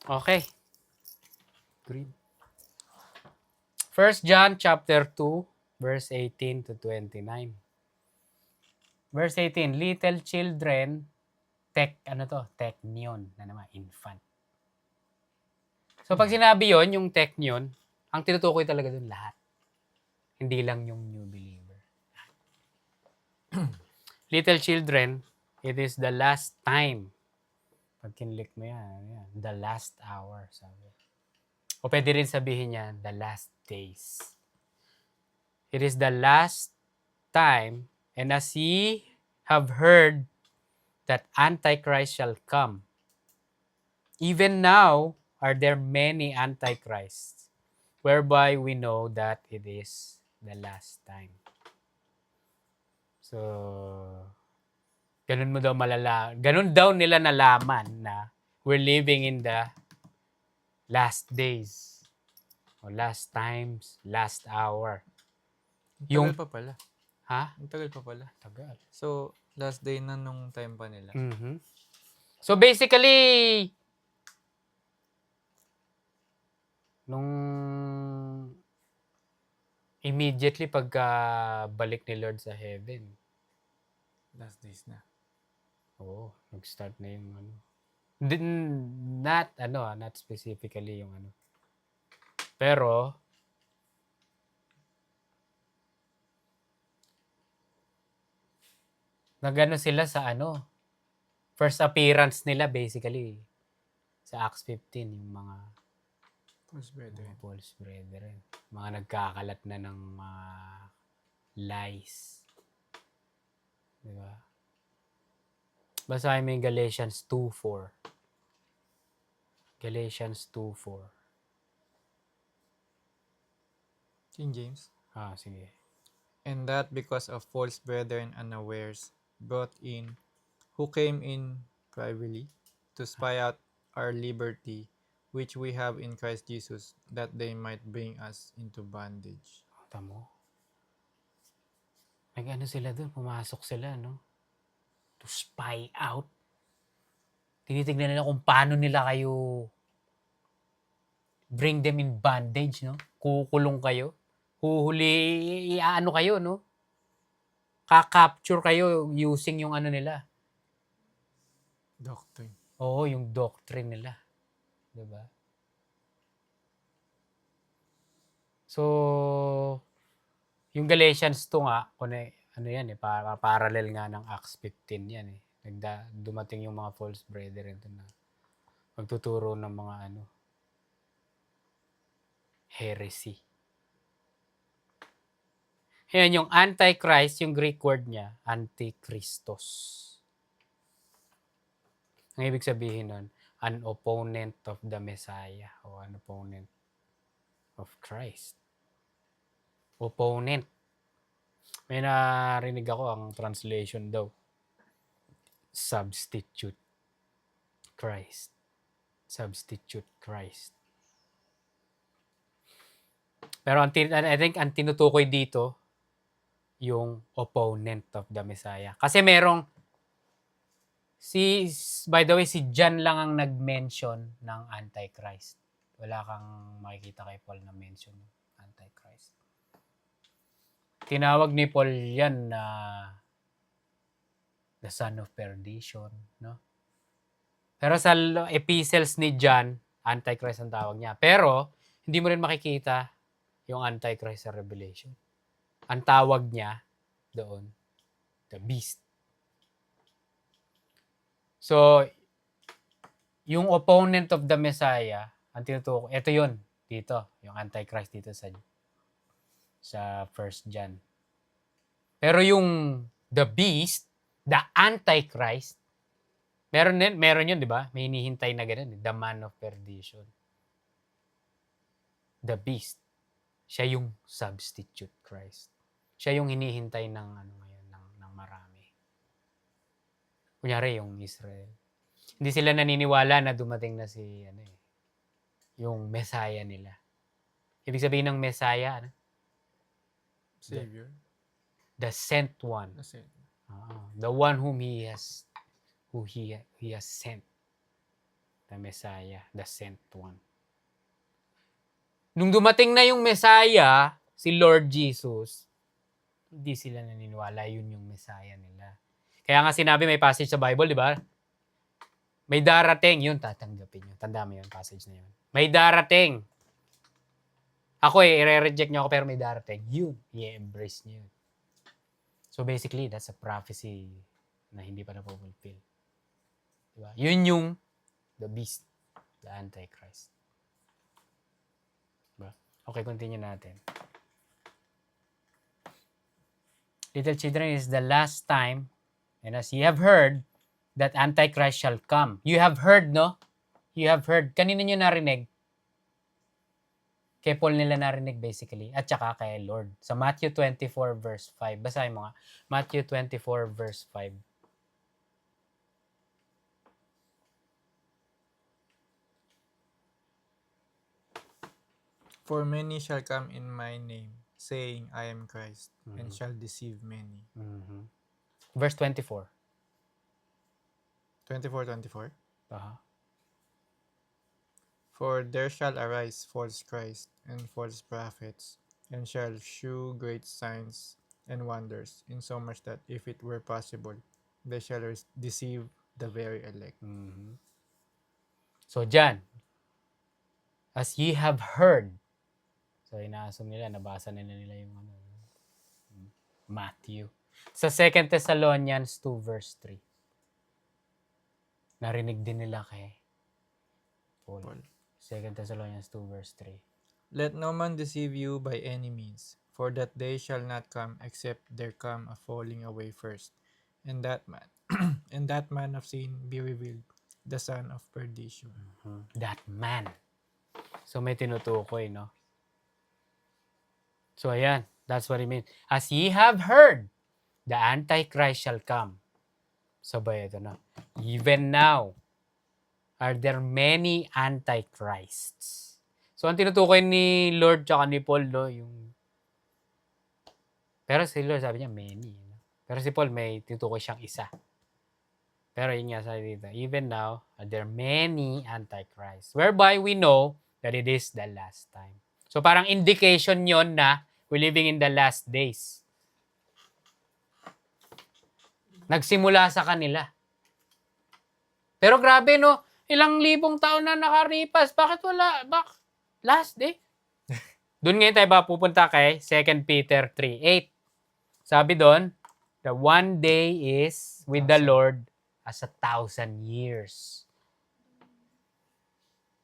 Okay. Green. 1 John chapter 2, verse 18 to 29. Verse 18, little children, teknion na naman, infant. So pag sinabi yon yung teknion, ang tinutukoy talaga dun lahat. Hindi lang yung new believer. Little children, it is the last time. Pag kinlik mo yan, the last hour, sabi. O pwede rin sabihin niya, the last days. It is the last time, and as ye have heard that Antichrist shall come, even now are there many Antichrists, whereby we know that it is the last time. So, ganun daw nila nalaman na we're living in the last days, o last times, last hour. Ang tagal pa pala. Ha? Ang tagal pa pala. Tagal. So, last day na nung time pa nila. Mhm. So basically, nung immediately pagka balik ni Lord sa heaven, Last days na. oo, nag-start na yung ano. Not specifically yung ano. Pero, nagano sila sa ano, first appearance nila basically sa Acts 15, yung mga False brethren. false brethren. Mga nagkakalat na ng mga lies. Diba? Basahin mo yung Galatians 2:4. Galatians 2:4. King James. Sige. And that because of false brethren unawares brought in, who came in privately to spy out our liberty, which we have in Christ Jesus, that they might bring us into bondage. Tamo. Nag-ano sila doon, pumasok sila, no? To spy out. Tinitignan nila kung paano nila kayo bring them in bondage, no? Kukulong kayo. Iaano kayo, no? Ka-capture kayo using yung ano nila. Doctrine. Oo, yung doctrine nila. Diba? So, yung Galatians 2 nga, ano yan eh, parallel nga ng Acts 15 yan eh. Dumating yung mga false brethren doon na magtuturo ng mga ano, heresy. Ayan, yung Antichrist, yung Greek word niya, Antichristos. Ang ibig sabihin nun, an opponent of the Messiah o an opponent of Christ. Opponent. May narinig ako ang translation daw. Substitute Christ. Substitute Christ. Pero I think ang tinutukoy dito, yung opponent of the Messiah. Kasi merong, by the way, si John lang ang nag-mention ng Antichrist. Wala kang makikita kay Paul na mention ng Antichrist. Tinawag ni Paul yan na the son of perdition, no? Pero sa epistles ni John, Antichrist ang tawag niya. Pero, hindi mo rin makikita yung Antichrist sa Revelation. Ang tawag niya doon, the beast. So, yung opponent of the Messiah, ang tinutukoy, ito yun, dito, yung Antichrist dito sa 1 John. Pero yung the beast, the Antichrist, meron yun, di ba? May hinihintay na ganun, the man of perdition. The beast. Siya yung substitute Christ. Siya yung hinihintay ng ano ngayon, ng marami. Kunyari yung Israel. Hindi sila naniniwala na dumating na si yung Messiah nila. Ibig sabihin ng Messiah, Savior. The sent one. The one whom he has sent. the Messiah, the sent one. Nung dumating na yung Messiah, si Lord Jesus, hindi sila naniniwala yun yung Messiah nila. Kaya nga sinabi, may passage sa Bible, di ba? May darating, yun tatanggapin nyo. Tanda mo yun, passage na yun. May darating. Ako i-reject nyo ako pero may darating. Yun, i-embrace nyo yun. So basically, that's a prophecy na hindi pa napupulfill. Diba? Yun yung the beast, the Antichrist. Diba? Okay, continue natin. Little children, is the last time, and as ye have heard, that Antichrist shall come. You have heard, no? You have heard. Kanina nyo narinig? Kay Paul nila narinig basically. At saka kay Lord. Sa Matthew 24 verse 5. Basahin mo nga. Matthew 24 verse 5. For many shall come in my name, saying, I am Christ, and shall deceive many. Verse 24. 24. Uh-huh. For there shall arise false Christ and false prophets, and shall shew great signs and wonders, insomuch that if it were possible, they shall deceive the very elect. So, dyan. As ye have heard. So, inaasum nila, nabasa nila yung Matthew. Sa 2 Thessalonians 2 verse 3. Narinig din nila kay Paul. 2 Thessalonians 2 verse 3. Let no man deceive you by any means, for that day shall not come except there come a falling away first, and that man and that man of sin be revealed, the son of perdition. That man. So may tinutukoy, no? So ayan, that's what it means. As ye have heard, the Antichrist shall come. Sabay ito na. Even now, are there many Antichrists. So ang tinutukoy ni Lord tsaka ni Paul, no, yung... Pero si Lord sabi niya, many. No? Pero si Paul may tinutukoy siyang isa. Pero yun nga sabi dito, even now, are there many Antichrists. Whereby we know that it is the last time. So parang indication yon na we're living in the last days. Nagsimula sa kanila. Pero grabe, no? Ilang libong taon na nakaripas. Bakit wala? Last day? Doon ngayon tayo ba pupunta kay 2 Peter 3:8. Sabi doon, the one day is with the Lord as 1,000 years.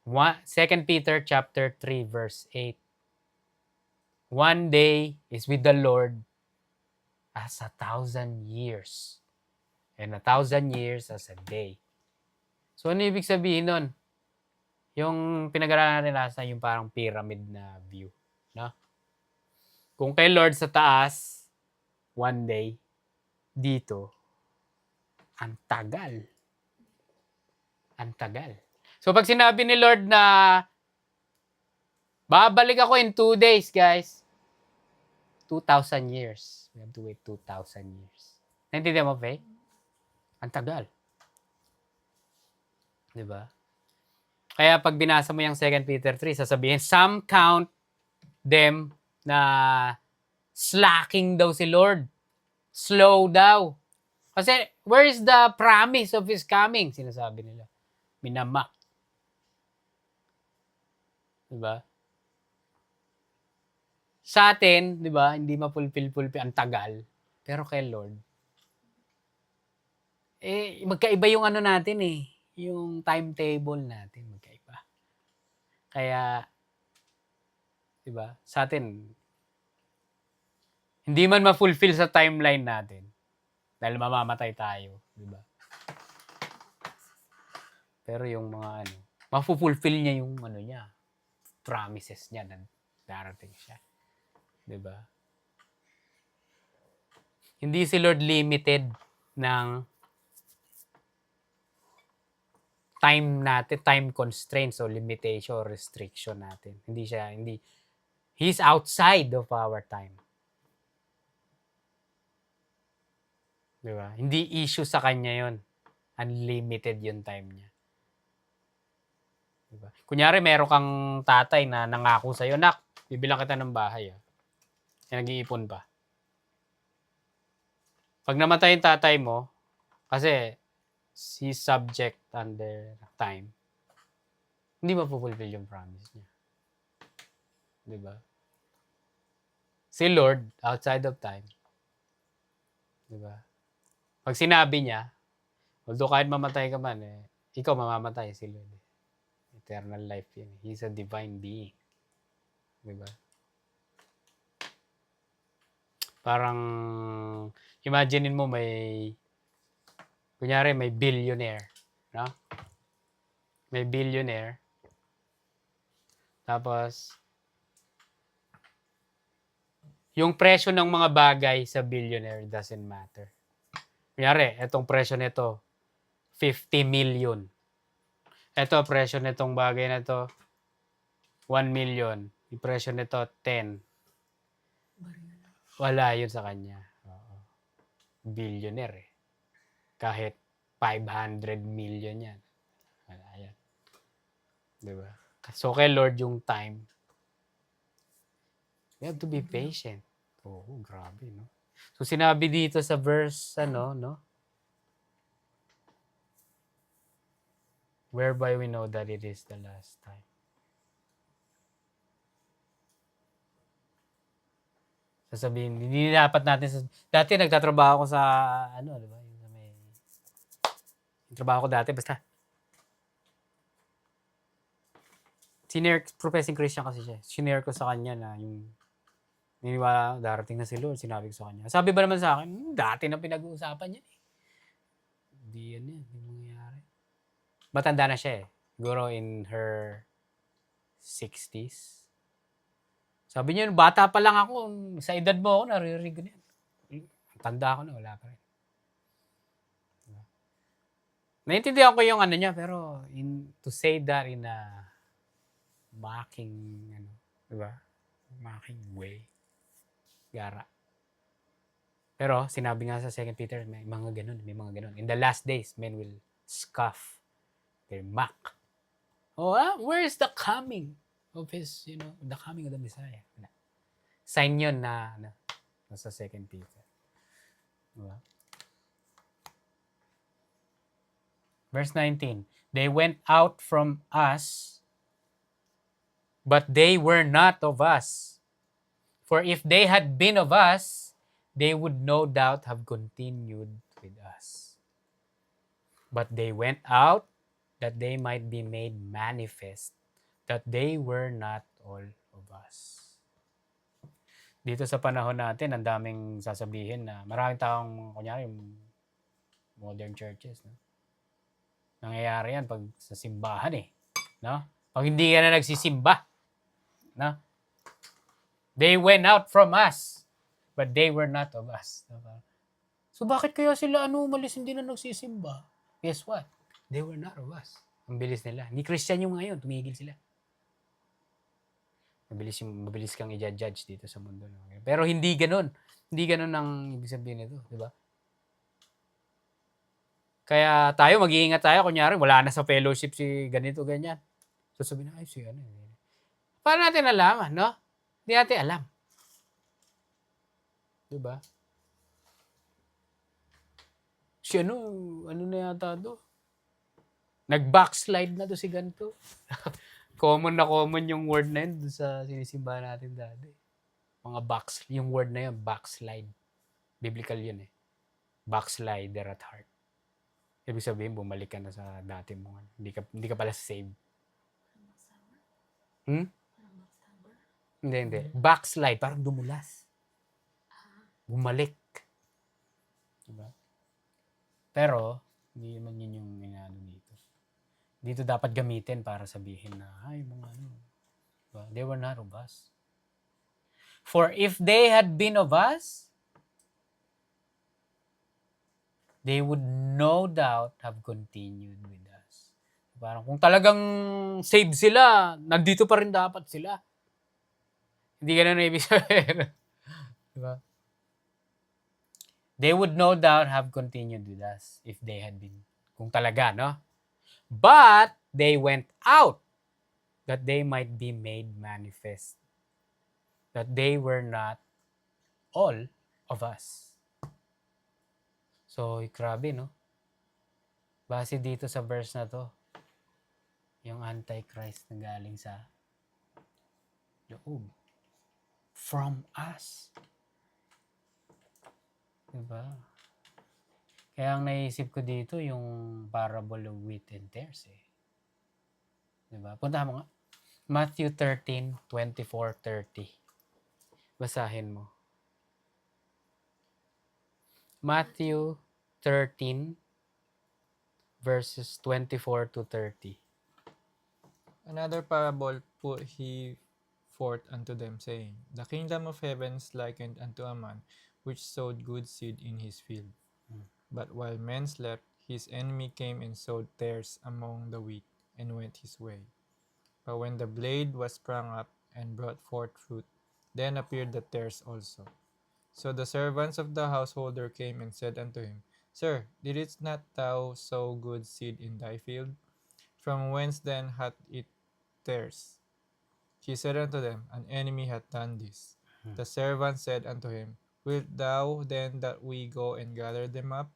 2 Peter chapter 3 verse 8. One day is with the Lord as 1,000 years. And 1,000 years as a day. So, ano ibig sabihin nun? Yung pinag-aralan natin last time, yung parang pyramid na view. No? Kung kay Lord sa taas, one day, dito, ang tagal. Ang tagal. So, pag sinabi ni Lord na babalik ako in 2 days, guys, 2,000 years. We have to wait 2,000 years. Naintindihan mo, Faye? Ang tagal. Diba? Kaya pag binasa mo yung 2 Peter 3, sasabihin, some count them na slacking daw si Lord. Slow daw. Kasi, where is the promise of His coming? Sinasabi nila. Minamak. Diba? Sa atin, diba, hindi mapulpil ang tagal. Pero kay Lord, magkaiba yung ano natin yung timetable natin magkaiba. Kaya, diba, sa atin, hindi man ma-fulfill sa timeline natin dahil mamamatay tayo, diba? Pero yung mga ma-fulfill niya yung niya, promises niya na darating siya. Diba? Hindi si Lord limited ng time natin, time constraints o limitation or restriction natin. Hindi. He's outside of our time. Diba? Hindi issue sa kanya yon. Unlimited yung time niya. Diba? Kunyari, meron kang tatay na nangako sa'yo, nak, bibilang kita ng bahay. Nag-iipon pa. Pag namatay yung tatay mo, kasi he's subject under time, hindi mapupulfill yung promise niya. Diba? Si Lord, outside of time, diba? Pag sinabi niya, although kahit mamatay ka man, ikaw mamamatay, si Lord. Eternal life yun. He's a divine being. Diba? Parang, imaginein mo kunyari may billionaire. No? May billionaire. Tapos, yung presyo ng mga bagay sa billionaire doesn't matter. Kunyari, etong presyo nito, 50 million. Ito, presyo nitong bagay na to, 1 million. Yung presyo nito, 10. Wala yun sa kanya. Billionaire Kahit 500 million yan. Wala yan. Diba? So, kay Lord yung time, you have to be patient. Oo, grabe, no? So, sinabi dito sa verse, no? Whereby we know that it is the last time. Sasabihin, hindi dapat natin, dati nagtatrabaho ko sa, diba? Yung trabaho ko dati, basta, professing Christian kasi siya. Sinare ko sa kanya na yung, niniwala, darating na si Lord, sinabi ko sa kanya. Sabi ba naman sa akin, dati na pinag-uusapan niya. Hindi yan, hindi mangyayari. Matanda na siya Siguro in her 60s. Sabi niya, bata pa lang ako, sa edad mo ako, naririnig ko na yan. Tanda ko na, wala pa rin. Naintindihan ko yung niya, pero to say that in a mocking, diba? Mocking way. Gara. Pero, sinabi nga sa 2 Peter, may mga ganun. In the last days, men will scoff. They'll mock. Where is the coming of his, the coming of the Messiah? Sign yun na nasa 2 Peter. Diba? Verse 19, they went out from us, but they were not of us. For if they had been of us, they would no doubt have continued with us. But they went out that they might be made manifest that they were not all of us. Dito sa panahon natin, ang daming sasabihin na maraming taong, kunyari, modern churches, no? Nangyayari yan pag sa simbahan no? Pag hindi ka na nagsisimba, no? They went out from us, but they were not of us. So bakit kaya sila umalis hindi na nagsisimba? Guess what? They were not of us. Ang bilis nila. Hindi Christian yung ngayon, tumigil sila. Mabilis kang i-judge dito sa mundo. Pero hindi ganun. Hindi ganun ang ibig sabihin nito, di ba? Kaya tayo, mag-iingat tayo. Kunyari, wala na sa fellowship si ganito, ganyan. So sabihin na, si paano natin alaman, no? Hindi natin alam. Diba? Si ano na yata to? Nag-backslide na to si ganito. common yung word na yun sa sinisimbahan natin dati. Yung word na yun, backslide. Biblical yun Backslider at heart. Ibig sabihin, bumalik ka na sa dati mo. Hindi ka pala saved. Hindi. Backslide, parang dumulas. Bumalik. Diba? Pero, hindi naman yun yung inaano dito. Dito dapat gamitin para sabihin na, mga diba? They were not of us. For if they had been of us, they would no doubt have continued with us. Parang kung talagang saved sila, nandito pa rin dapat sila. Hindi ganun na ibig sabihin. Diba? They would no doubt have continued with us if they had been. Kung talaga, no? But they went out. that they might be made manifest, that they were not all of us. So, grabe, no? Base dito sa verse na to, yung Antichrist na galing sa loob. From us. Diba? Kaya ang naisip ko dito, yung parable of wheat and tares, eh. Diba? Punta mo nga. Matthew 13, 24, 30. Basahin mo. Matthew 13, verses 24 to 30. Another parable put he forth unto them, saying, The kingdom of heaven is likened unto a man which sowed good seed in his field. But while men slept, his enemy came and sowed tares among the wheat, and went his way. But when the blade was sprung up and brought forth fruit, then appeared the tares also. So the servants of the householder came and said unto him, Sir, didst not thou sow good seed in thy field? From whence then hath it tares? He said unto them, An enemy hath done this. The servant said unto him, Wilt thou then that we go and gather them up?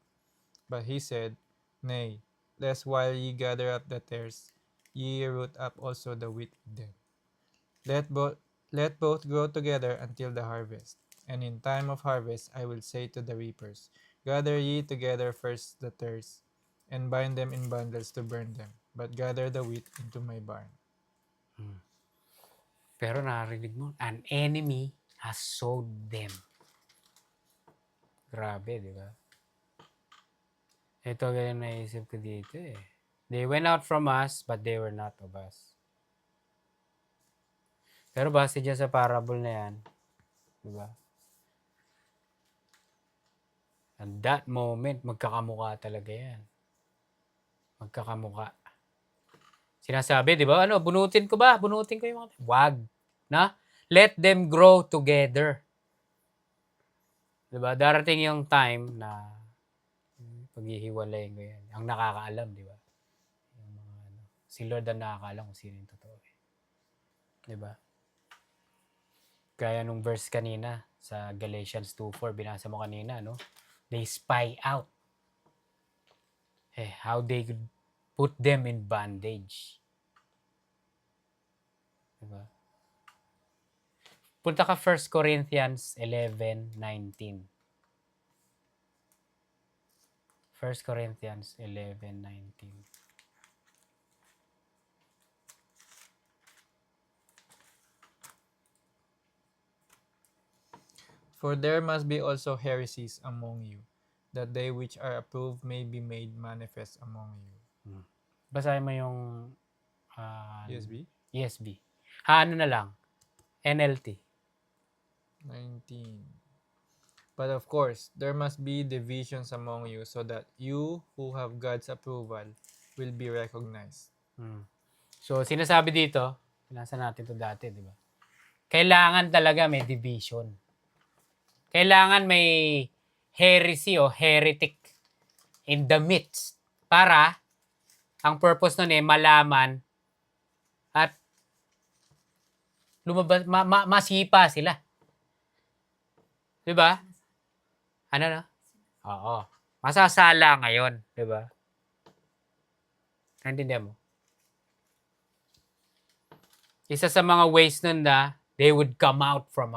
But he said, Nay, lest while ye gather up the tares, ye root up also the wheat with them. Let both grow together until the harvest. And in time of harvest I will say to the reapers, Gather ye together first the tares, and bind them in bundles to burn them, but gather the wheat into my barn. Pero narinig mo, an enemy has sowed them. Grabe, di ba? Ito ganyan naisip ko dito eh. They went out from us, but they were not of us. Pero base dyan sa parable na yan, di ba? And that moment, magkakamukha talaga yan. Magkakamukha. Sinasabi, di ba? Ano, bunutin ko ba? Bunutin ko yung mga... Wag. Na? Let them grow together. Di ba? Darating yung time na paghihiwalayin ko yan. Ang nakakaalam, di ba? Yung mga, ano, si Lord ang nakakaalam kung sino yung totoo. Di ba? Kaya nung verse kanina sa Galatians 2:4, binasa mo kanina, no? They spy out. How they could put them in bondage. Diba? Punta ka 1 Corinthians 11:19. 1 Corinthians 11:19. For there must be also heresies among you, that they which are approved may be made manifest among you. Basahin mo yung ESV ESV. Ano na lang? NLT. 19. But of course, there must be divisions among you, so that you who have God's approval will be recognized. So, sinasabi dito, pinasa natin to dati, di ba? Kailangan talaga may division. Kailangan may heresy o heretic in the midst para ang purpose nun malaman at lumabas, masipa sila. Di ba? Ano na? Oo. Masasala ngayon. Di ba? Naintindihan mo? Isa sa mga ways nun na they would come out from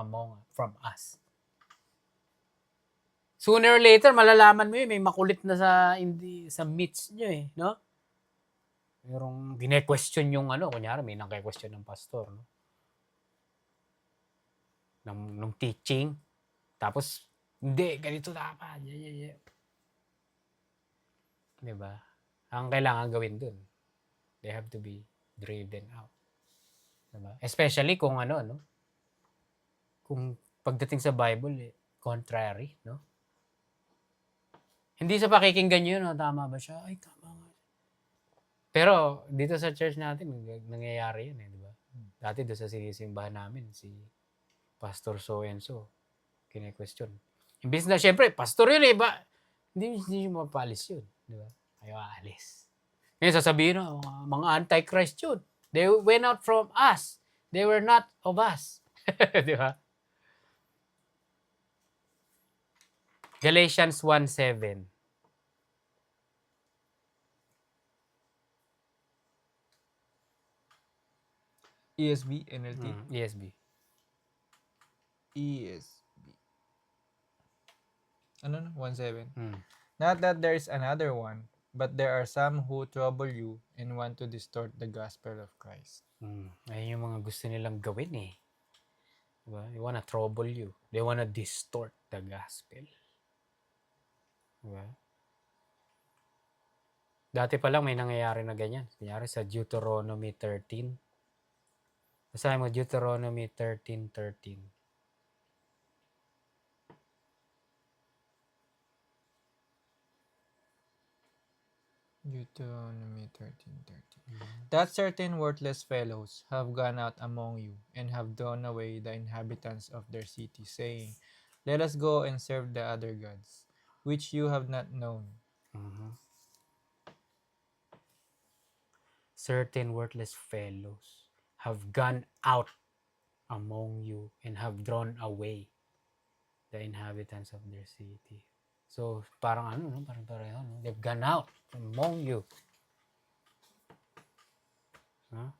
from us. Sooner or later, malalaman mo yun, may makulit na sa midst nyo eh, no? Merong gine-question yung kunyari may nang-question ng pastor, no? Nung teaching. Tapos, hindi, ganito dapat. Yeah. Diba? Ang kailangan gawin dun, they have to be driven out. Diba? Especially kung kung pagdating sa Bible, contrary, no? Hindi sa pakikinggan yun, tama ba siya? Ay, tama nga. Pero, dito sa church natin, nangyayari yun, di ba? Dati doon sa sinisimbahan namin, si Pastor so-and-so, kine-question. Imbis na, syempre, pastor yun ba? Hindi mapalis yun, di ba? Ayaw aalis. Ngayon, sasabihin mga antichrist yun. They went out from us. They were not of us. Di ba? Galatians 1:7. ESV, NLT. ESV. ESV. Ano na? 1:7. Mm. Not that there is another one, but there are some who trouble you and want to distort the gospel of Christ. Ayun yung mga gusto nilang gawin eh. Diba? They wanna trouble you. They wanna distort the gospel. Diba? Dati pa lang may nangyayari na ganyan. Kunyari sa Deuteronomy 13. Basahin mo Deuteronomy 13:13. Deuteronomy 13:13. That certain worthless fellows have gone out among you, and have drawn away the inhabitants of their city, saying, Let us go and serve the other gods, which you have not known. Certain worthless fellows have gone out among you and have drawn away the inhabitants of their city. So, parang ano, no? Parang pareho, no? They've gone out among you. Huh?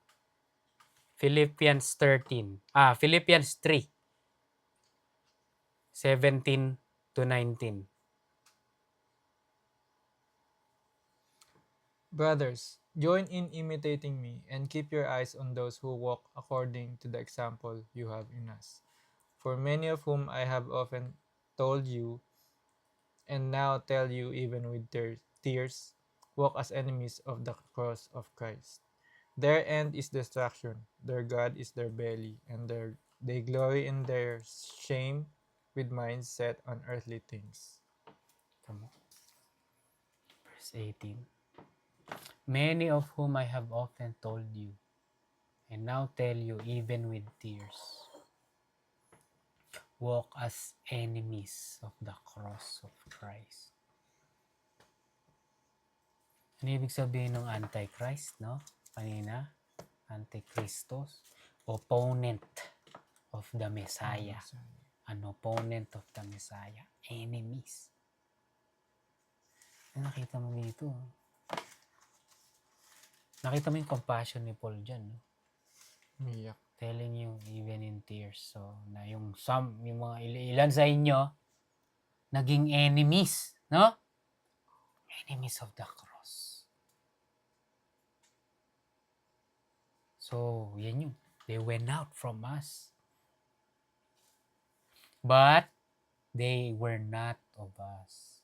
Philippians 3. 17 to 19. Brothers, join in imitating me, and keep your eyes on those who walk according to the example you have in us. For many of whom I have often told you, and now tell you even with tears, walk as enemies of the cross of Christ. Their end is destruction, their God is their belly, and they glory in their shame with minds set on earthly things. Verse 18. Many of whom I have often told you, and now tell you even with tears, walk as enemies of the cross of Christ. Ano ibig sabihin ng Antichrist, no? Kanina, Antichristos, opponent of the Messiah. An opponent of the Messiah. Enemies. Nakita mo dito. Nakita mo yung compassion ni Paul dyan, no? Umiyak. Telling you even in tears. So, na yung mga ilan sa inyo, naging enemies, no? Enemies of the cross. So, yan yung, they went out from us. But, they were not of us.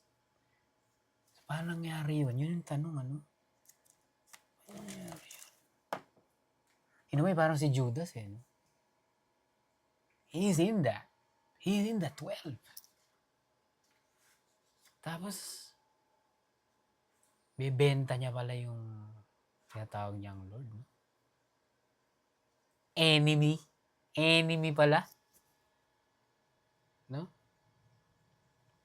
So, paano nangyari yun? Yun yung tanong, ano? Paano nangyari yun? In a way, parang si Judas, eh. No? He's in that. He's in the 12. Tapos, bibenta niya pala yung tinatawag niyang Lord. No? Enemy. Enemy pala. No?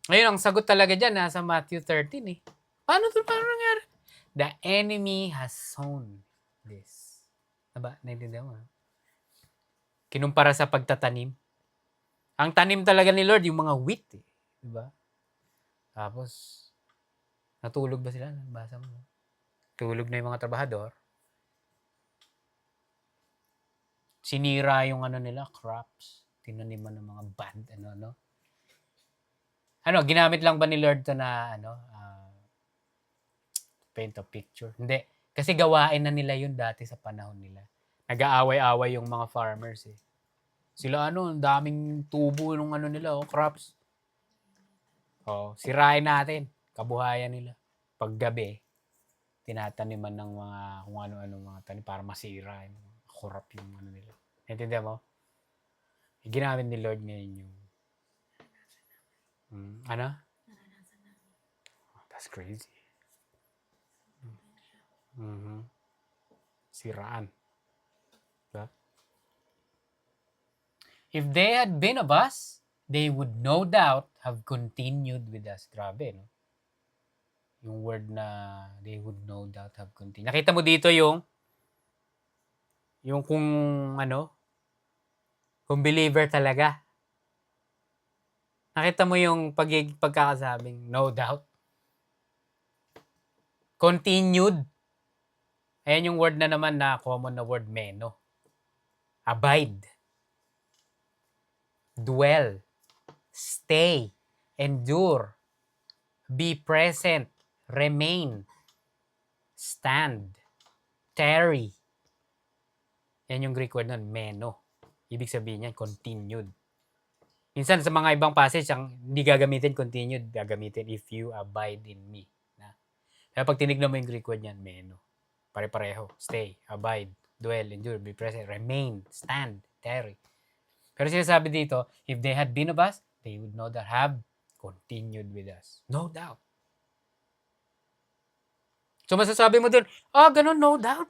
Ngayon, ang sagot talaga dyan, nasa Matthew 13 eh. Paano nangyari? The enemy has sown this. Diba? Naintindihan mo? Kinumpara sa pagtatanim. Ang tanim talaga ni Lord, yung mga wheat eh. Diba? Tapos, natulog ba sila? Basa mo. Tulog na yung mga trabahador. Sinira yung ano nila, crops. Tinaniman ng mga bad, ano. Ano, ginamit lang ba ni Lord to na, paint a picture? Hindi. Kasi gawain na nila yun dati sa panahon nila. Nag-aaway-away yung mga farmers eh. Sila ang daming tubo nung ano nila, crops. Sirain natin. Kabuhayan nila. Paggabi, tinataniman ng mga kung ano-ano mga tanim para masira. Corrupt yung ano nila. Naintindihan mo? Ginamit ni Lord ngayon yung ano? That's crazy. Siraan. Diba? If they had been of us, they would no doubt have continued with us. Grabe, no? Yung word na they would no doubt have continued. Nakita mo dito yung Yung kung ano, kung believer talaga. Nakita mo yung pagkakasabing no doubt. Continued. Ayan yung word na naman na common na word meno. Abide. Dwell. Stay. Endure. Be present. Remain. Stand. Tarry. Yan yung Greek word nun, meno. Ibig sabihin yan, continued. Minsan sa mga ibang passage, ang hindi gagamitin continued, gagamitin if you abide in me. Kaya pag tinignan mo yung Greek word niyan, meno. Pare-pareho. Stay, abide, dwell, endure, be present, remain, stand, tarry. Pero sinasabi dito, if they had been of us, they would know that have continued with us. No doubt. So masasabi mo dun, ganun, no doubt.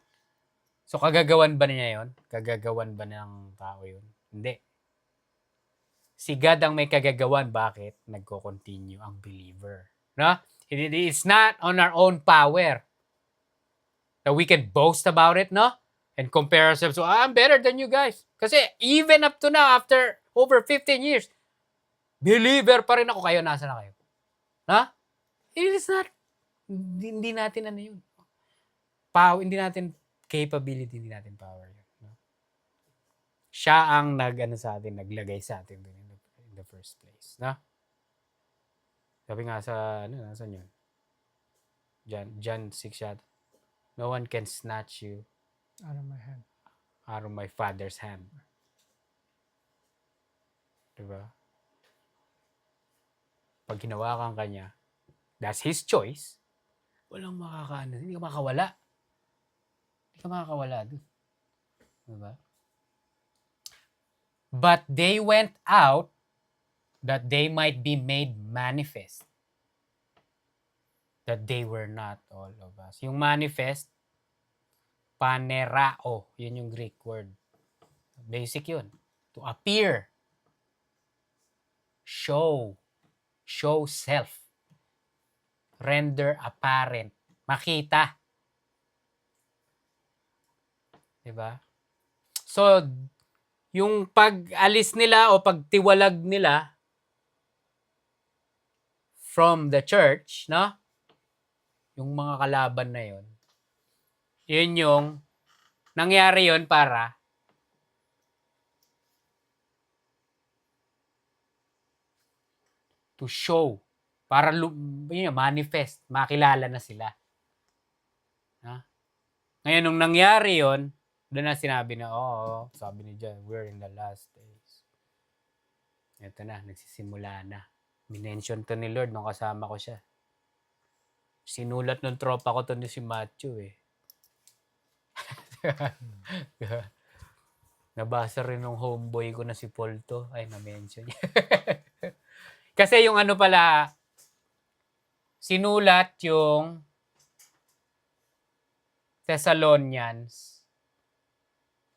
So kagagawan ba niya yon? Kagagawan ba ng tao yun? Hindi. Si God ang may kagagawan. Bakit? Nagko-continue ang believer. No? It's not on our own power that we can boast about it, no? And compare ourselves. So, I'm better than you guys. Kasi even up to now, after over 15 years, believer pa rin ako. Kayo, nasa na kayo? Ha? It is not, hindi natin ano yun. Power, hindi natin capability, hindi natin power yun. No? Siya ang sa atin, naglagay sa atin in the first place. No? Sabi nga sa, nasan yun? John 6 yata. No one can snatch you Out of my hand. Out of my Father's hand. Diba? Pag hinawakan ka niya, that's His choice. Walang makakaano. Hindi ka makakawala. Hindi ka makakawala dun. Diba? But they went out that they might be made manifest. That they were not all of us. Yung manifest, panerao. Yun yung Greek word. Basic yun. To appear. Show. Show self. Render apparent. Makita. Diba? So, yung pag-alis nila o pagtiwalag nila from the church, no? Yung mga kalaban na yun, yun yung nangyari yun para to show, para manifest, makilala na sila. Ngayon, nung nangyari yun, doon na sinabi na, sabi ni John, we're in the last days. Ito na, nagsisimula na. Minention to ni Lord nung kasama ko siya. Sinulat ng tropa ko to ni si Matthew eh. Nabasa rin ng homeboy ko na si Paul to. Ay, na-mention niya. Kasi yung ano pala, sinulat yung Thessalonians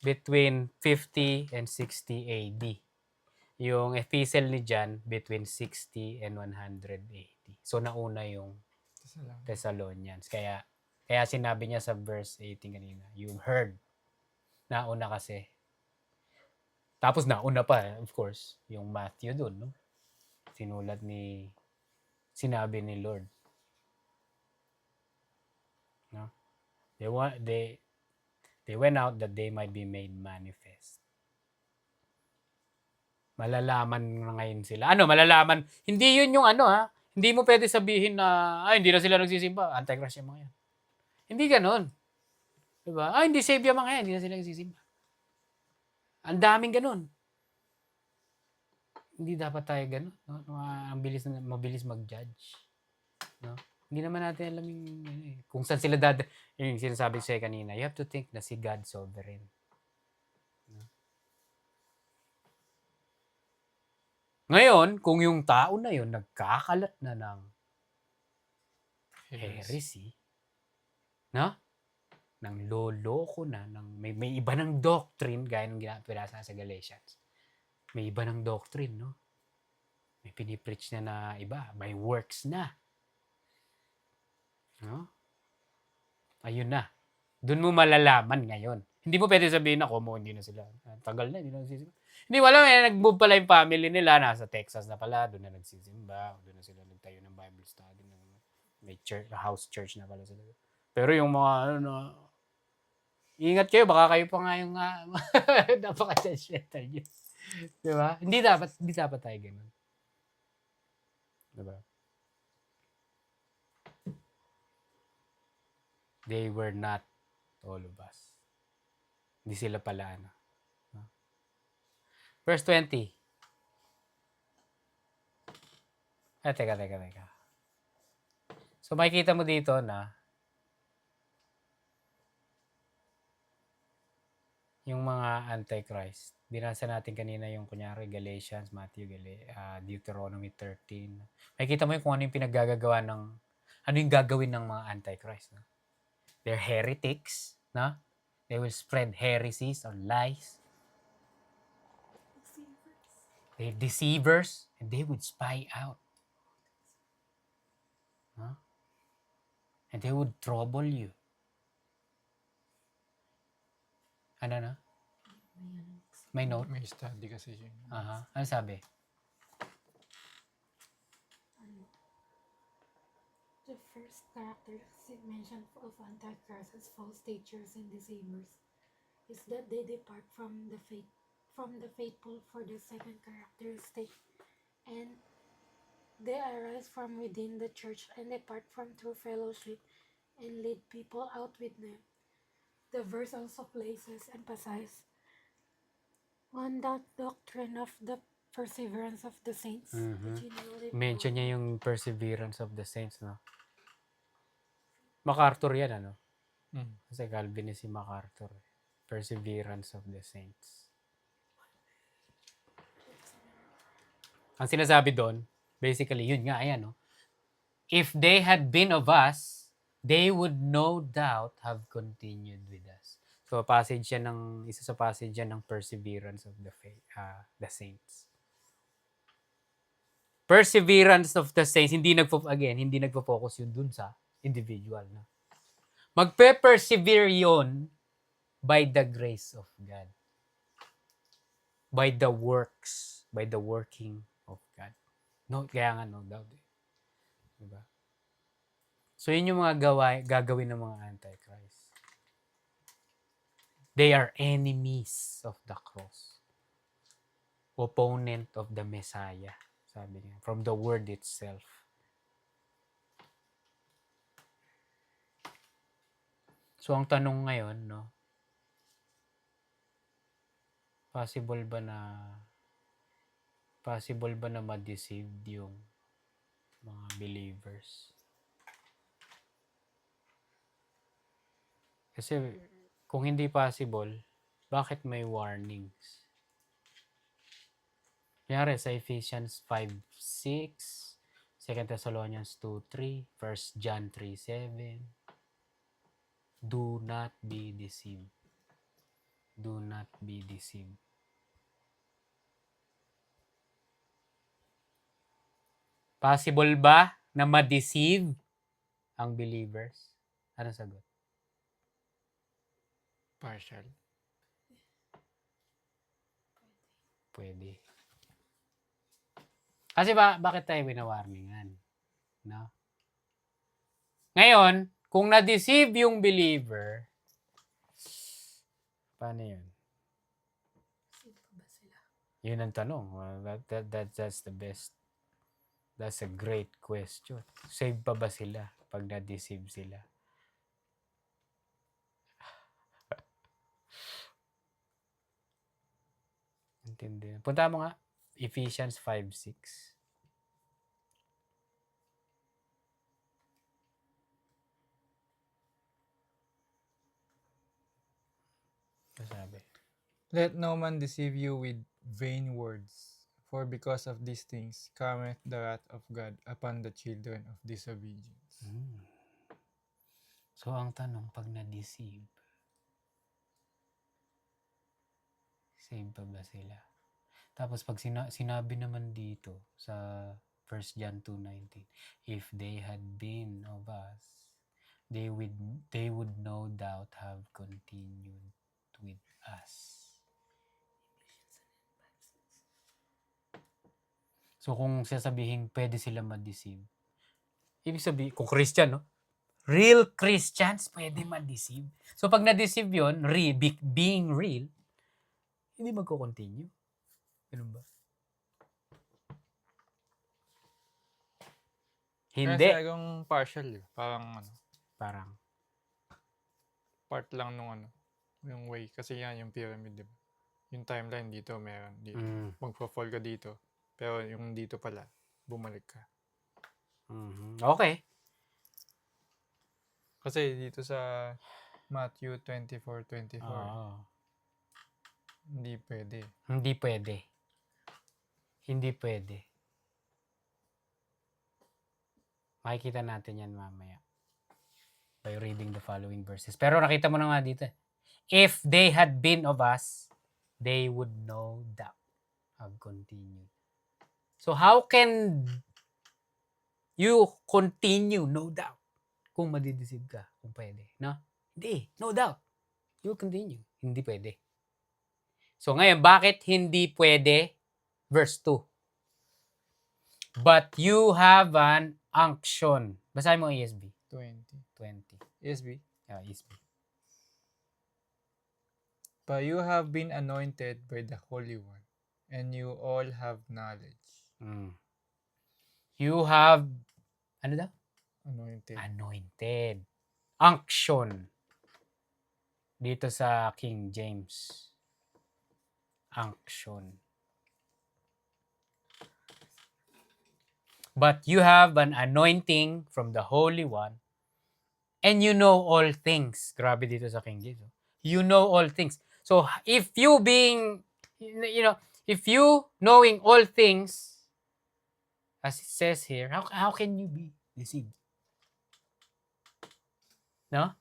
between 50 and 60 AD. Yung epistle ni John between 60 and 180. So nauna yung Thessalonians. Kaya sinabi niya sa verse 18 kanina, you've heard. Nauna kasi. Tapos nauna pa, of course, yung Matthew dun, no? Sinabi ni Lord. No? They went out that they might be made manifest. Malalaman na ngayon sila. Malalaman? Hindi yun yung hindi mo pwede sabihin na, hindi na sila nagsisimba. Antichrist yung mga yan. Hindi ganon. Diba? Hindi save yung mga yan. Hindi na sila nagsisimba. Ang daming ganon. Hindi dapat tayo ganon. No? Mabilis mag-judge. No? Hindi naman natin alam yung kung saan sila yung sinasabi sa'yo kanina. You have to think na si God sovereign. No? Ngayon, kung yung tao na yun nagkakalat na ng heresy, no? Nang loloko na, may iba ng doctrine, gaya ng pinasa sa Galatians. May iba ng doctrine, no? May pinipreach na iba, may works na. No? Ayun na. Doon mo malalaman ngayon. Hindi mo pwede sabihin na Como, hindi na sila. Tagal na, hindi na nagsisimba. Hindi mo alam, nag-move pala yung family nila. Nasa Texas na pala, doon na nagsisimba. Doon na sila nagtayo ng Bible study. May church, house church na pala sila. Pero yung mga, ingat kayo, baka kayo pa nga yung napaka-judgmental nyo. Diba? Hindi dapat tayo ganun. Diba? They were not all of us. Hindi sila pala, Verse 20. Teka. So, makikita mo dito na yung mga Antichrist. Binasa natin kanina yung kunyari Galatians, Matthew, Deuteronomy 13. Makikita mo yung kung ano yung pinaggagawa ng, ano yung gagawin ng mga Antichrist. No? They're heretics. No? They will spread heresies or lies. They're deceivers. And they would spy out. Huh? And they would trouble you. Ano na? May note? May study kasi yun. Ano sabi? The first characteristic mentioned of Antichrist as false teachers and deceivers is that they depart from the faithful for the second characteristic, and they arise from within the church and depart from true fellowship and lead people out with them. The verse also emphasizes on that doctrine of the perseverance of the saints. Mention niya yung perseverance of the saints, no? MacArthur yan, ano? Kasi Calvinist si MacArthur. Perseverance of the saints. Ang sinasabi doon, basically, yun nga, ayan, no? If they had been of us, they would no doubt have continued with us. So, isa sa passage yan ng perseverance of the saints. Perseverance of the saints, hindi nagpo-focus yun dun sa individual. No? Magpe-persevere yun by the grace of God. By the works, by the working of God. No, kaya nga no doubt. Diba? So, yun yung mga gagawin ng mga Antichrist. They are enemies of the cross. Opponent of the Messiah. Sabi niya. From the word itself. So, ang tanong ngayon, no? Possible ba na ma-deceive yung mga believers? Kasi, kung hindi possible, bakit may warnings? Kunyari sa Ephesians 5:6, 2 Thessalonians 2:3, 1 John 3:7. Do not be deceived. Do not be deceived. Possible ba na ma-deceive ang believers? Ano sagot? Partial. Pwede. Kasi bakit tayo winawarningan? No? Ngayon, kung na-deceive yung believer, paano yun? Yun ang tanong. That's the best. That's a great question. Save pa ba sila pag na-deceive sila? Intindi. Punta mo nga, Ephesians 5:6. Sabi. Let no man deceive you with vain words, for because of these things cometh the wrath of God upon the children of disobedience. So, ang tanong, pag na-deceive, save pa ba sila? Tapos, pag sinabi naman dito sa 1 John 2:19, if they had been of us, they would no doubt have continued with us. So kung sasabihin pwede sila ma-deceive, ibig sabihin, kung Christian, no? Real Christians pwede ma-deceive. So pag na-deceive yun, being real, hindi magko-continue. Ganun ba? Hindi. Kasi yung partial eh. Parang Parang, part lang nung yung way. Kasi yan yung pyramid, di ba? Yung timeline dito, meron dito. Magpa-fall ka dito. Pero yung dito pala, bumalik ka. okay. Kasi dito sa Matthew 24:24, hindi pwede. Hindi pwede. Hindi pwede. Makikita natin yan mamaya by reading the following verses. Pero nakita mo na nga dito. If they had been of us, they would no doubt have continued. So how can you continue no doubt kung madideceive ka? Kung pwede. No? Hindi. No doubt. You will continue. Hindi pwede. So ngayon, bakit hindi pwede? Verse 2. But you have an unction. Basahin mo ESV. 20. 20. ESV. ESV. But you have been anointed by the Holy One, and you all have knowledge. You have, ano daw? Anointed. Anointed. Unction. Dito sa King James. Unction. But you have an anointing from the Holy One, and you know all things. Grabe dito sa King James. You know all things. So, if you being, if you knowing all things, as it says here, how can you be deceived? No?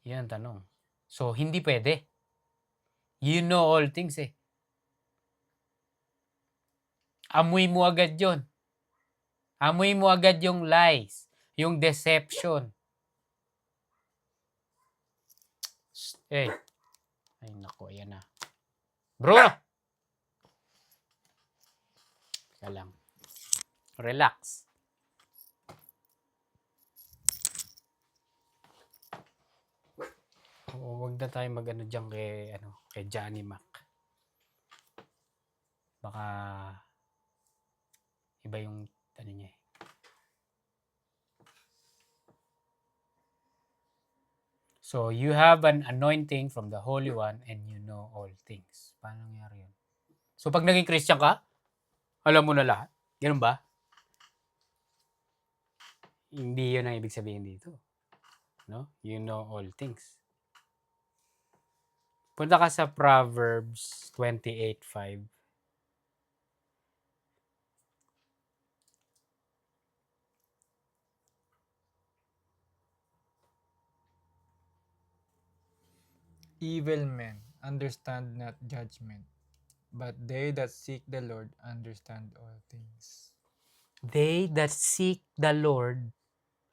Yan ang tanong. So, hindi pwede. You know all things eh. Amoy mo agad yon. Amoy mo agad yung lies, yung deception. Ay nako, yan na. Bro! Teka lang. Relax. Huwag na tayo mag-ano dyan kay Johnny Mac. Baka iba yung ano niya eh. So, you have an anointing from the Holy One and you know all things. Paano nangyari yun? So, pag naging Christian ka, alam mo na lahat. Ganun ba? Hindi yun ang ibig sabihin dito. No? You know all things. Punta ka sa Proverbs 28:5. Evil men understand not judgment, but they that seek the Lord understand all things. They that seek the Lord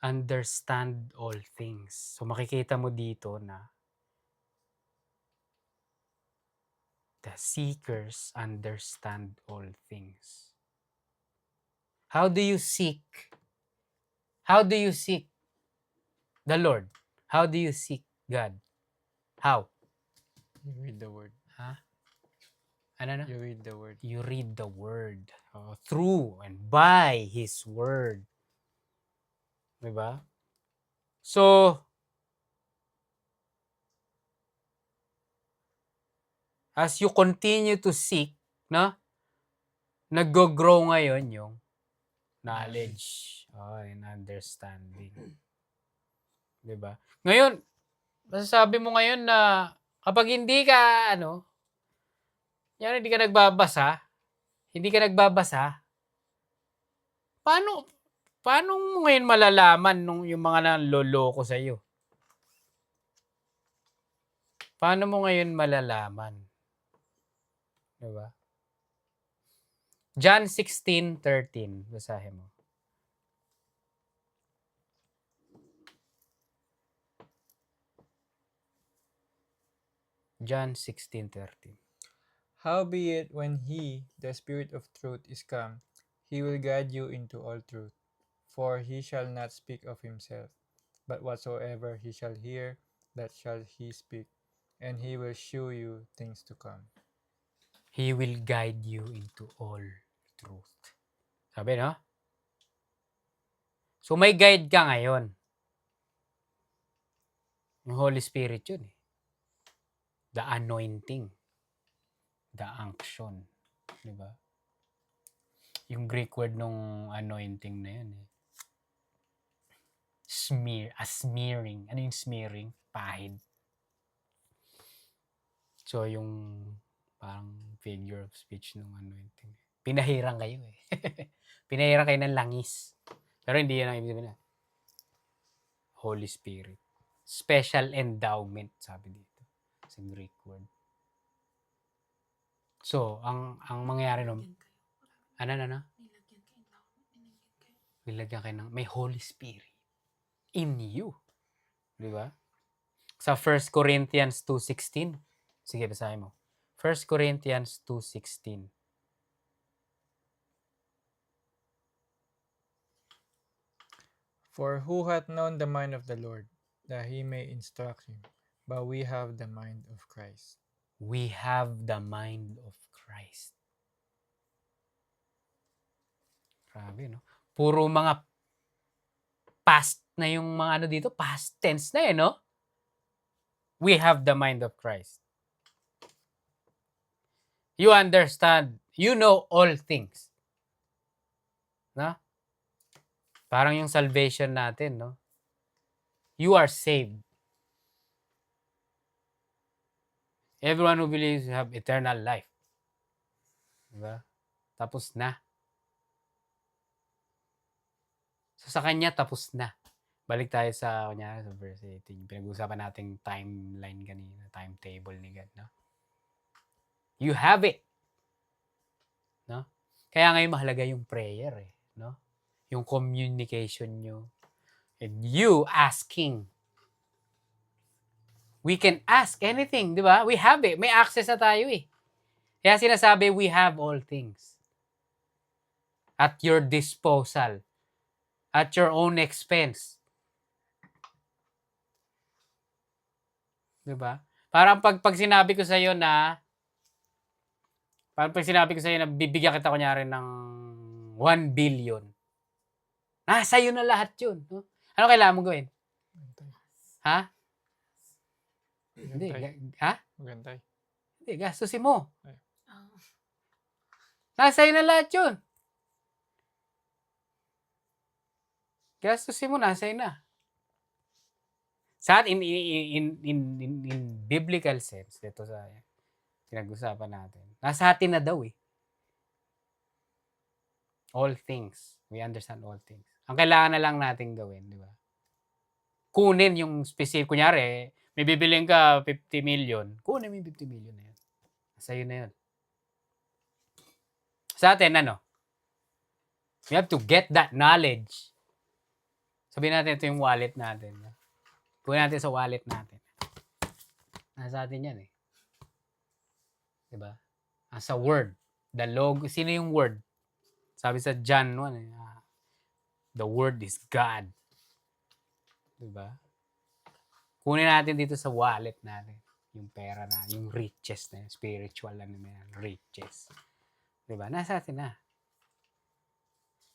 understand all things. So makikita mo dito na the seekers understand all things. How do you seek? How do you seek the Lord? How do you seek God? How? You read the word. Ha? Ano na? You read the word. You read the word. Through and by His word. Diba? So, as you continue to seek, no? Nag-grow ngayon yung knowledge and understanding. Diba? Ngayon, masasabi mo ngayon na kapag hindi ka, hindi ka nagbabasa, paano mo ngayon malalaman yung mga nanloloko sa iyo? Paano mo ngayon malalaman? Diba? John 16:13, basahin mo. John 16:13. Howbeit, when he, the Spirit of truth, is come, he will guide you into all truth. For he shall not speak of himself, but whatsoever he shall hear, that shall he speak, and he will shew you things to come. He will guide you into all truth. Sabi, no? So, may guide ka ngayon. Yung Holy Spirit yun eh. The anointing. The unction. Diba? Yung Greek word nung anointing na yun eh. Smearing. Ano yung smearing? Pahid. So, yung parang figure of speech nung anointing. Pinahirang kayo eh. Pinahirang kayo ng langis. Pero hindi yan ang ibig sabihin na. Holy Spirit. Special endowment, sabi dito. Sa Greek word. So, ang mangyayari nung, Nilagyan kayo. ano? Nilagyan kayo. Nilagyan kayo. Nilagyan kayo ng, may Holy Spirit in you. Di ba? Sa 1 Corinthians 2:16. Sige, basahin mo. 1 Corinthians 2:16. For who hath known the mind of the Lord, that he may instruct him? But we have the mind of Christ. We have the mind of Christ. Grabe, no? Puro mga past na yung mga ano dito, past tense na eh, no? We have the mind of Christ. You understand, you know all things. No? Parang yung salvation natin, no? You are saved. Everyone who believes have eternal life. Diba? Tapos na. So sa kanya, tapos na. Balik tayo sa, kunyari, sa verse 18. Pinag-usapan nating timeline kanina, timetable ni God, no? You have it. No? Kaya ngayon mahalaga yung prayer, eh, no? Yung communication nyo. And you asking. We can ask anything, di ba? We have it. May access na tayo, eh. Kaya sinasabi, we have all things. At your disposal. At your own expense. Di ba? Parang pag sinabi ko sa iyo na bibigyan kita kunyari ng 1 billion. Nasa iyo na lahat 'yun, no? Ano kailangan mong gawin? Magantay. Ha? Hindi, Magantay. ha? Magantay. Hindi, gastusin mo. Ah, Nasa iyo na lahat 'yun. Gastusin mo, nasa iyo na. Sa in biblical sense, dito sa pinag-usapan natin. Nasa atin na daw eh. All things. We understand all things. Ang kailangan na lang natin gawin, di ba? Kunin yung specific. Kunyari, may bibilin ka 50 million. Kunin mo yung 50 million na yun. Sa'yo na yun. Sa atin, ano? We have to get that knowledge. Sabihin natin, ito yung wallet natin. Kunin natin sa wallet natin. Nasa atin yan eh. Diba? Sa word. The logo. Sino yung word? Sabi sa John 1, the word is God. Diba? Kunin natin dito sa wallet natin. Yung pera na, yung riches na, spiritual na yan, riches. Diba? Nasa atin na.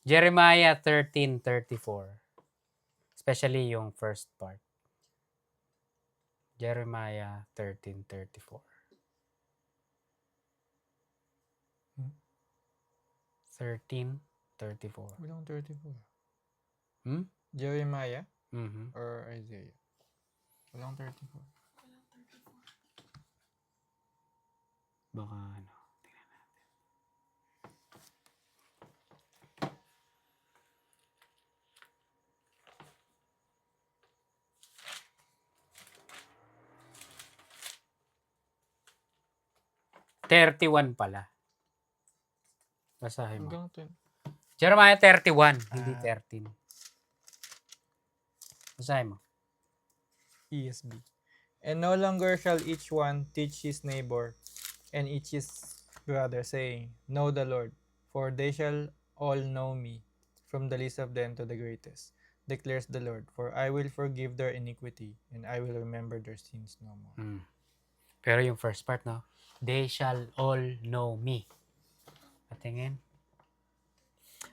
Jeremiah 13:34. Especially yung first part. Jeremiah 13:34. 13:34. Walang 34. Hmm? Jeremiah Mhm. or Isaiah? Walang 34. Baka ano. Tingnan natin. $31 pala. Basahin mo. Hanggang 10. Jeremiah 31, hindi 13. Basahin mo. ESB. And no longer shall each one teach his neighbor and each his brother, saying, Know the Lord, for they shall all know me, from the least of them to the greatest, declares the Lord. For I will forgive their iniquity, and I will remember their sins no more. Pero yung first part, no? They shall all know me. Patingin.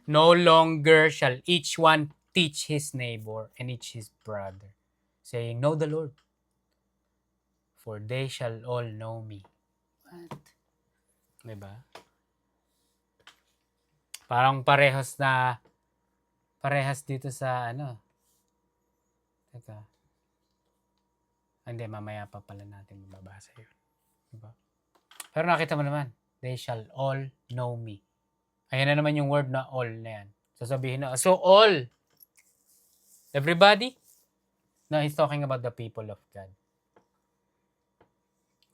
No longer shall each one teach his neighbor and each his brother, saying, Know the Lord, for they shall all know me. What? Diba? Parang parehas dito sa ano. Teka. Hindi, mamaya pa pala natin mababasa yun. Diba? Pero nakita mo naman, they shall all know me. Ayan na naman yung word na all na yan. Sasabihin na, so all, everybody? No, he's talking about the people of God.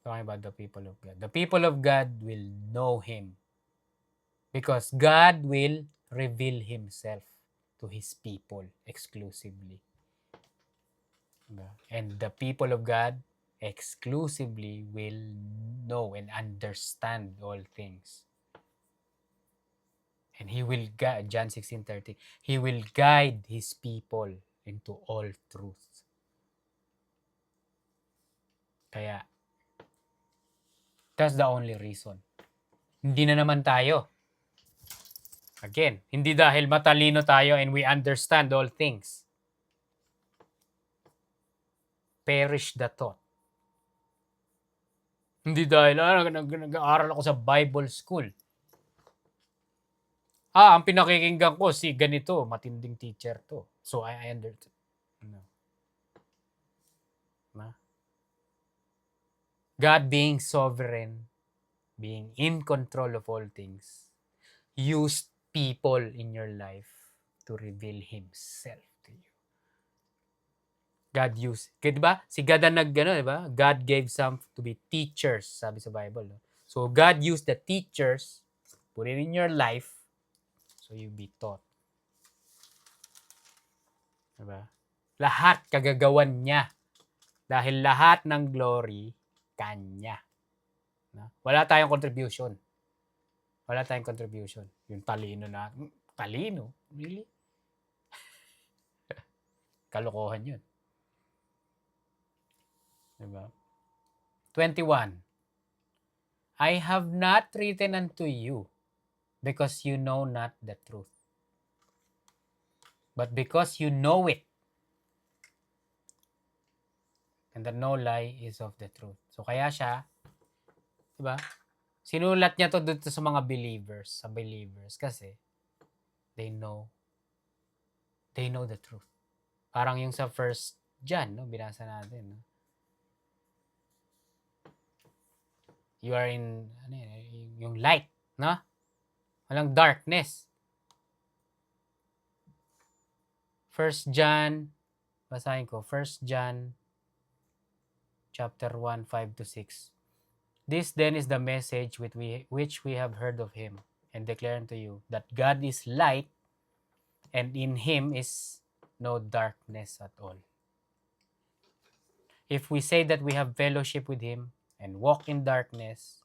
Talking about the people of God. The people of God will know Him. Because God will reveal Himself to His people exclusively. And the people of God exclusively will know and understand all things. And He will guide, John 16:30, He will guide His people into all truth. Kaya, that's the only reason. Hindi na naman tayo. Again, hindi dahil matalino tayo and we understand all things. Perish the thought. Hindi dahil nag-aaral ako sa Bible school. Ang pinakikinggan ko si ganito, matinding teacher to. So I understand. No. God being sovereign, being in control of all things, used people in your life to reveal Himself to you. God used, di ba? Si God ang di ba? God gave some to be teachers, sabi sa Bible. No? So God used the teachers, put it in your life, so you be taught. Di ba? Lahat kagagawan niya. Dahil lahat ng glory, Kanya. No? Wala tayong contribution. Wala tayong contribution. Yung talino na, talino? Really? Kalokohan yun. Diba? 21. I have not written unto you because you know not the truth, but because you know it, and that no lie is of the truth. So kaya siya, diba? Sinulat niya to dito sa mga believers, kasi they know the truth. Parang yung sa 1 John, no, binasa natin, no? You are in yung light, no? Walang darkness. 1 John, basahin ko, 1 John chapter 1, 5-6. This then is the message which we have heard of Him and declare unto you, that God is light, and in Him is no darkness at all. If we say that we have fellowship with Him and walk in darkness,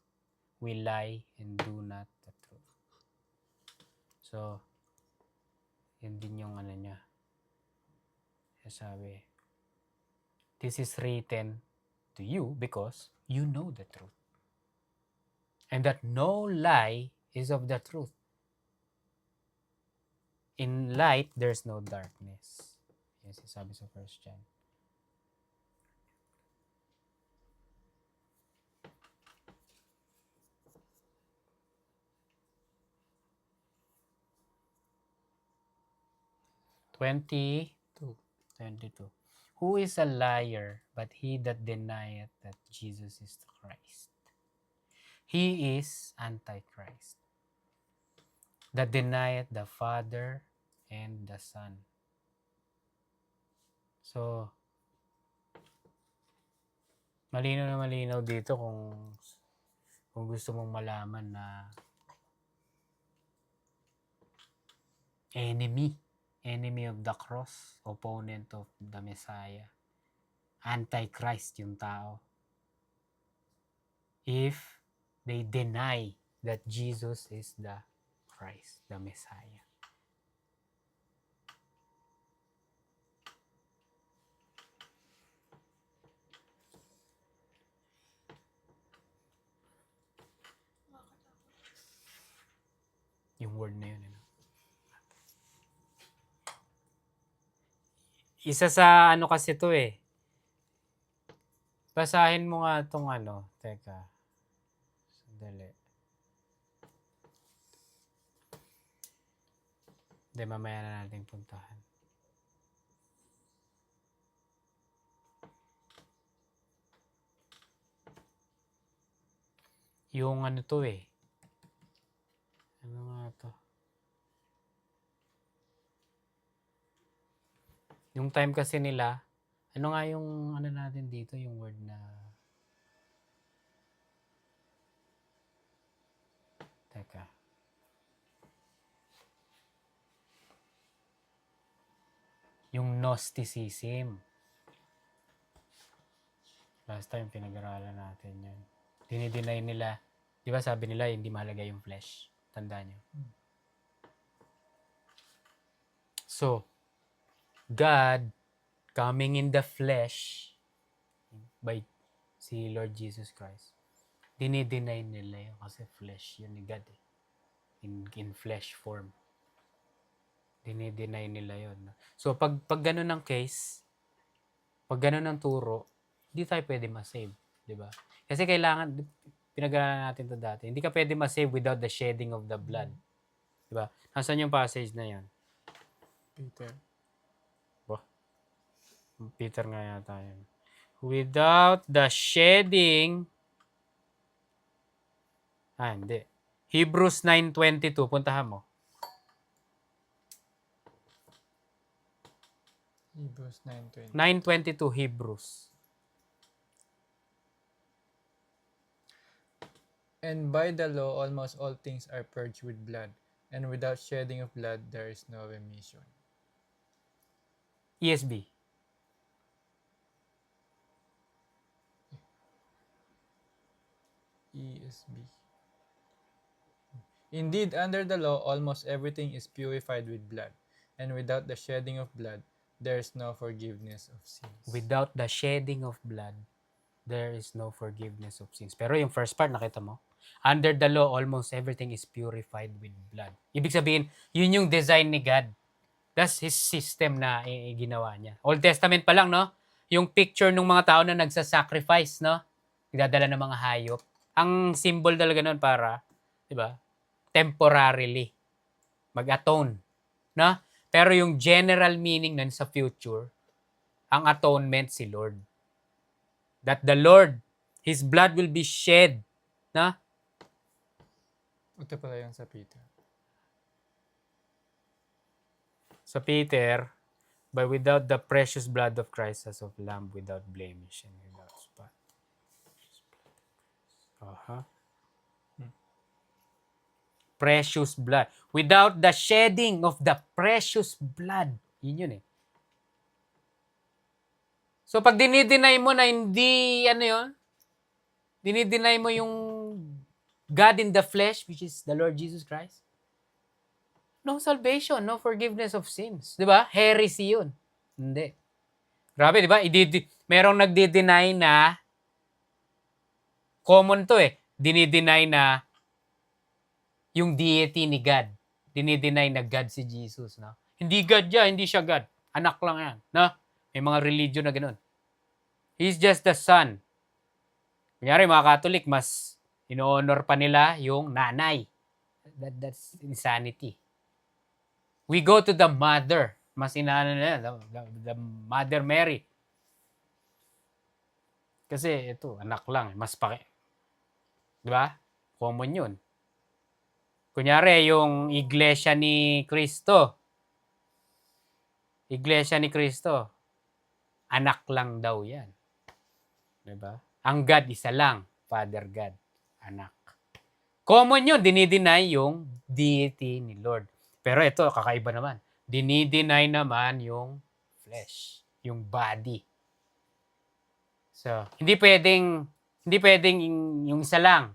we lie and do not the truth. So, yun din yung niya. Sabi, this is written to you because you know the truth. And that no lie is of the truth. In light, there's no darkness. Yes, sabi sa 1 John. Twenty 22. Who is a liar but he that denieth that Jesus is the Christ? He is Antichrist, that denieth the Father and the Son. So, malinaw dito kung gusto mong malaman na enemy of the cross, opponent of the Messiah, Antichrist yung tao. If they deny that Jesus is the Christ, the Messiah. Yung word na yun. Ano? Isa sa ano kasi to eh. Basahin mo nga tong ano. Teka. Sandali. Hindi, mamaya na natin puntahan. Yung ano to eh. Ano nga to? Yung time kasi nila, ano nga yung ano natin dito, yung word na... Teka. Yung Gnosticism. Last time, pinag-aralan natin yun. Dinideny nila. Di ba sabi nila, hindi mahalaga yung flesh. Tandaan nyo. So, God coming in the flesh by si Lord Jesus Christ. Dinideny nila yun kasi flesh yun ni God eh. In flesh form. Dinideny nila yun. So, pag ganun ng case, pag ganun ng turo, hindi tayo pwede ma-save. Diba? Kasi kailangan, pinag-aralan natin to dati, hindi ka pwede ma-save without the shedding of the blood. Diba? Nasaan yung passage na yan? Peter. Peter nga yata yun. Without the shedding, hindi. Hebrews 9:22, puntahan mo. Hebrews 9:20. 9:22 Hebrews. And by the law, almost all things are purged with blood, and without shedding of blood, there is no remission. ESB. ESB. Indeed, under the law, almost everything is purified with blood, and without the shedding of blood, there is no forgiveness of sins. Without the shedding of blood, there is no forgiveness of sins. Pero yung first part, nakita mo? Under the law, almost everything is purified with blood. Ibig sabihin, yun yung design ni God. That's His system na ginawa niya. Old Testament pa lang, no? Yung picture ng mga tao na nagsasacrifice, no? Nagdadala ng mga hayop. Ang symbol talaga nun para, di ba? Temporarily. Mag-atone. No? Pero yung general meaning nun sa future, ang atonement si Lord. That the Lord, His blood will be shed. No? Ito pala yung sa Peter. Sa Peter, but without the precious blood of Christ as of lamb without blemish and without spot. Precious blood. Without the shedding of the precious blood. Yun eh. So pag dinideny mo na hindi, dinideny mo yung God in the flesh, which is the Lord Jesus Christ, no salvation, no forgiveness of sins. Di ba? Heresy yun. Hindi. Grabe, di ba? Merong nagdi-deny na, common to eh, dinideny na yung deity ni God. Dinideny na God si Jesus. No? Hindi God yan, hindi siya God. Anak lang yan. No? May mga religion na ganoon. He's just the son. Kunyari, mga Catholic, mas ino-honor pa nila yung nanay. That's insanity. We go to the mother. Mas inaano nila, the Mother Mary. Kasi ito, anak lang. Mas di ba? Common yun. Kunyari, yung Iglesia ni Cristo. Iglesia ni Cristo. Anak lang daw yan. Di ba? Ang God, isa lang. Father God. Anak. Common yun. Dinideny yung deity ni Lord. Pero ito, kakaiba naman. Dinideny naman yung flesh. Yung body. So, hindi pwedeng yung isa lang.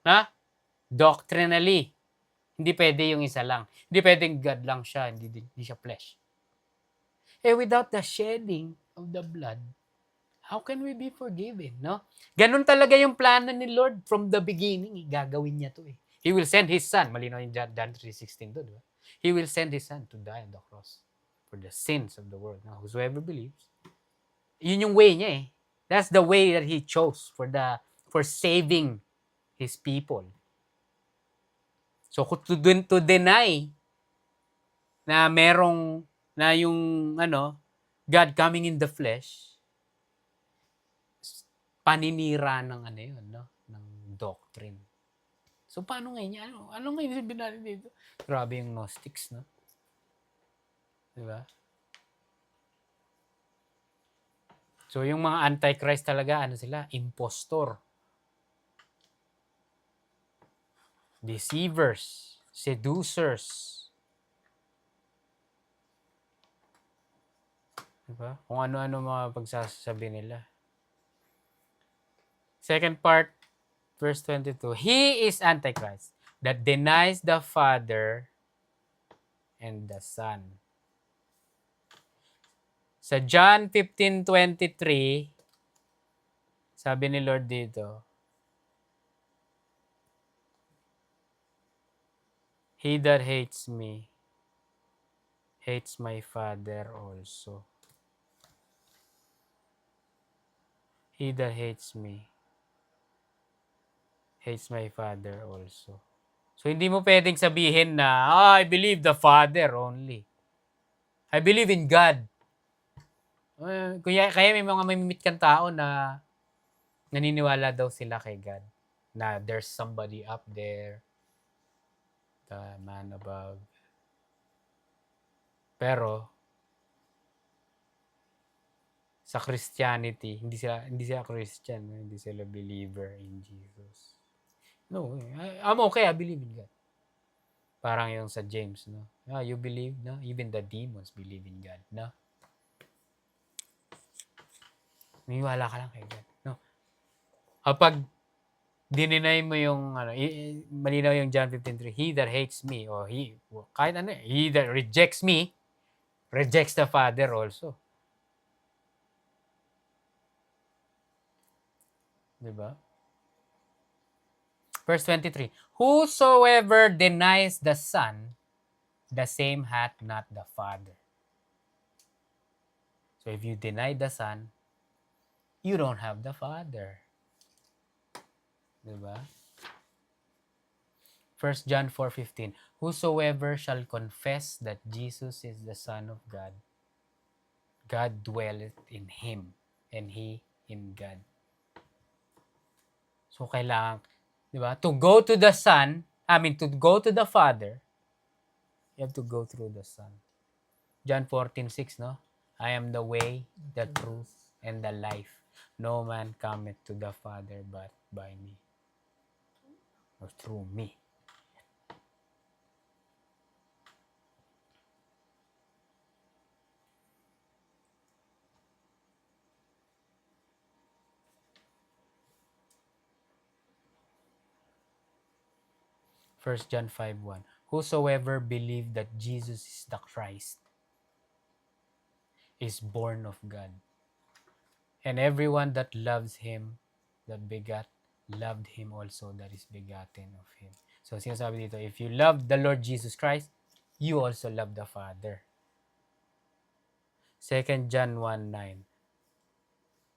Ha? Doctrinally, hindi pwede yung isa lang. Hindi pwedeng God lang siya, hindi siya flesh. Without the shedding of the blood, how can we be forgiven, no? Ganun talaga yung plano ni Lord from the beginning. Gagawin niya to eh. He will send His Son. Malinaw yung John 3:16 to, di ba? He will send His Son to die on the cross for the sins of the world. Now, whosoever believes, yun yung way niya eh. That's the way that He chose for saving His people. So, to deny na na yung, God coming in the flesh, paninira ng yun, no? Ng doctrine. So, paano ngayon? Ano ngayon sabihin natin dito? Grabe yung Gnostics, no? Diba? So, yung mga Antichrist talaga, sila? Impostor. Deceivers. Seducers. Diba? Kung ano-ano mga pagsasabi nila. Second part, verse 22. He is Antichrist that denies the Father and the Son. Sa John 15:23, sabi ni Lord dito, He that hates me, hates my Father also. He that hates me, hates my Father also. So, hindi mo pwedeng sabihin na, I believe the Father only. I believe in God. Kaya may mga mamimit kang tao na naniniwala daw sila kay God. Na there's somebody up there, the man above. Pero, sa Christianity, hindi sila Christian, hindi sila believer in Jesus. No, I'm okay, I believe in God. Parang yung sa James, no? You believe, no? Even the demons believe in God, no? Maniwala ka lang kay God, no? Kapag dininay mo yung, malinaw yung John 15:3, he that hates me, or kahit he that rejects me, rejects the Father also. Diba? Verse 23, whosoever denies the Son, the same hath not the Father. So if you deny the Son, you don't have the Father. Diba? 1 John 4:15, whosoever shall confess that Jesus is the Son of God, God dwelleth in him, and he in God. So kailangan, di ba? To go to the Son, to go to the Father, you have to go through the Son. John 14:6, no? I am the way, the truth, and the life. No man cometh to the Father but by me, or through me. First John 5:1, whosoever believe that Jesus is the Christ is born of God. And everyone that loves him, that begat, loved him also that is begotten of him. So sinasabi dito, if you love the Lord Jesus Christ, you also love the Father. 2 John 1:9,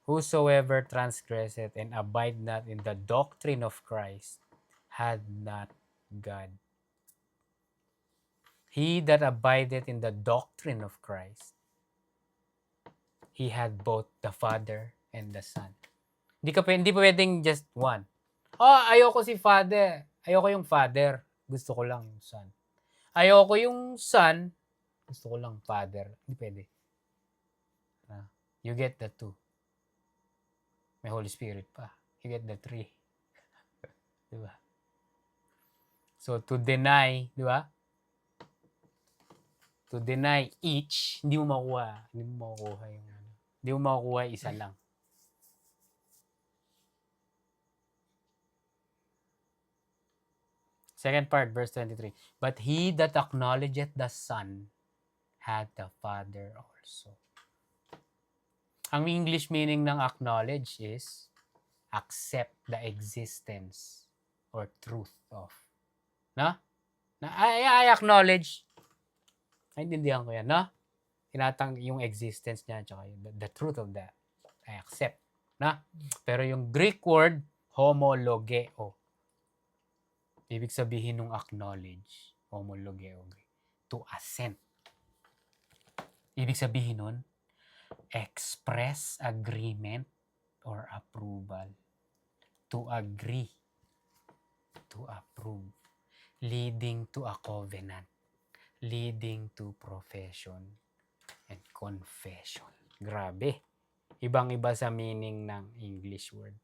whosoever transgresseth and abide not in the doctrine of Christ hath not God. He that abideth in the doctrine of Christ, he had both the Father and the Son. Hindi pwedeng just one. Ayoko si Father. Ayoko yung Father. Gusto ko lang yung Son. Ayoko yung Son. Gusto ko lang Father. Hindi pwede. You get the two. May Holy Spirit pa. You get the three. Diba? So, to deny, di ba? To deny each, hindi mo makuha yung Hindi mo makukuha isa lang. Second part, verse 23. But he that acknowledgeth the Son hath the Father also. Ang English meaning ng acknowledge is accept the existence or truth of. No? I acknowledge. Naintindihan ko yan, no? Yung existence niya, tsaka the truth of that. I accept. Na? Pero yung Greek word, homologeo. Ibig sabihin ng acknowledge, homologeo, to assent. Ibig sabihin nun, express agreement or approval. To agree. To approve. Leading to a covenant. Leading to profession and confession. Grabe. Ibang-iba sa meaning ng English word.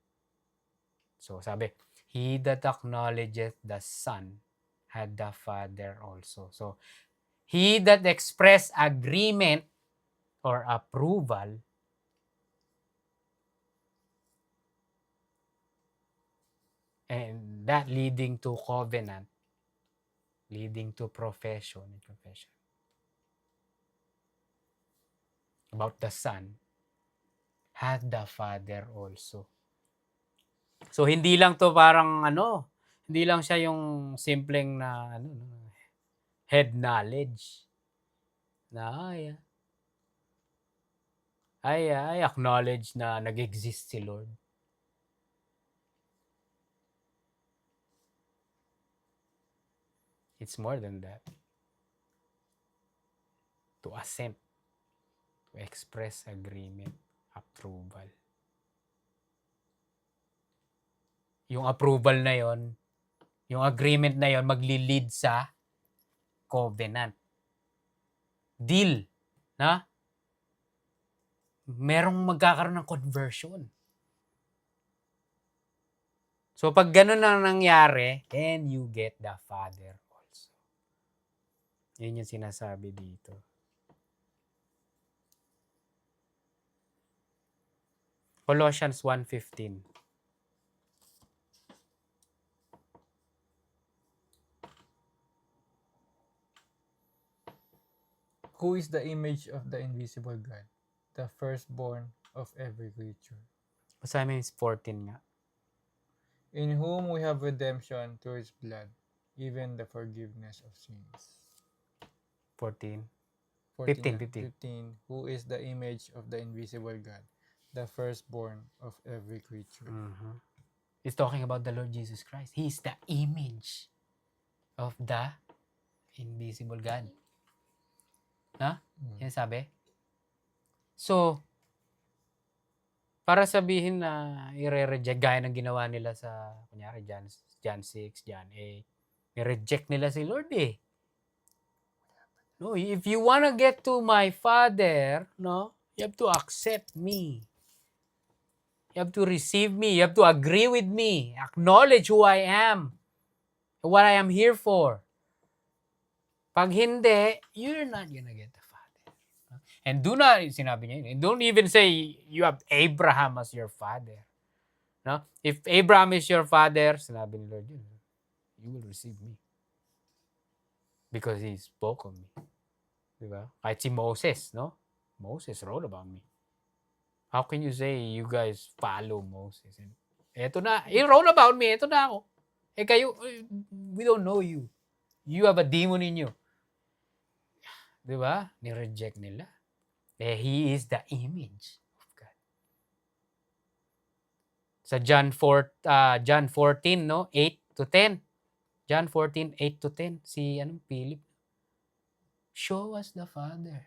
So, sabi, he that acknowledgeth the Son had the Father also. So, he that express agreement or approval and that leading to covenant, leading to profession and confession about the Son had the Father also. So, hindi lang to parang hindi lang siya yung simpleng na head knowledge na I acknowledge na nag-exist si Lord. It's more than that. To assent, to express agreement, approval. Yung approval na yon, yung agreement na yon magli-lead sa covenant. Deal, na? Merong magkakaroon ng conversion. So, pag ganun ang nangyari, then you get the Father also. Yun yung sinasabi dito. Colossians 1:15. Who is the image of the invisible God, the firstborn of every creature, Basahin mo yung 14 nga. in whom we have redemption through his blood, even the forgiveness of sins. 14. 14 15. 15. Who is the image of the invisible God, the firstborn of every creature. He's talking about the Lord Jesus Christ. He is the image of the invisible God. Na? Yan sabi. So, para sabihin na i-reject, gaya ng ginawa nila sa, kunyari, John 6, John 8, i-reject nila si Lord eh. No, if you wanna get to my Father, no, you have to accept me. You have to receive me. You have to agree with me. Acknowledge who I am. What I am here for. Pag hindi, you're not gonna get the Father. And do not, sinabi niya yun, don't even say you have Abraham as your father. No? If Abraham is your father, sinabi ni Lord yun, you will receive me. Because he spoke of me. Diba? Kahit si Moses, no? Moses wrote about me. How can you say you guys follow Moses? And, eto na, he wrote about me, eto na ako. Kayo, we don't know you. You have a demon in you. Diba? Ni-reject nila. He is the image of God. Sa John 14, no? 8 to 10. John 14, 8 to 10. Si Philip. Show us the Father.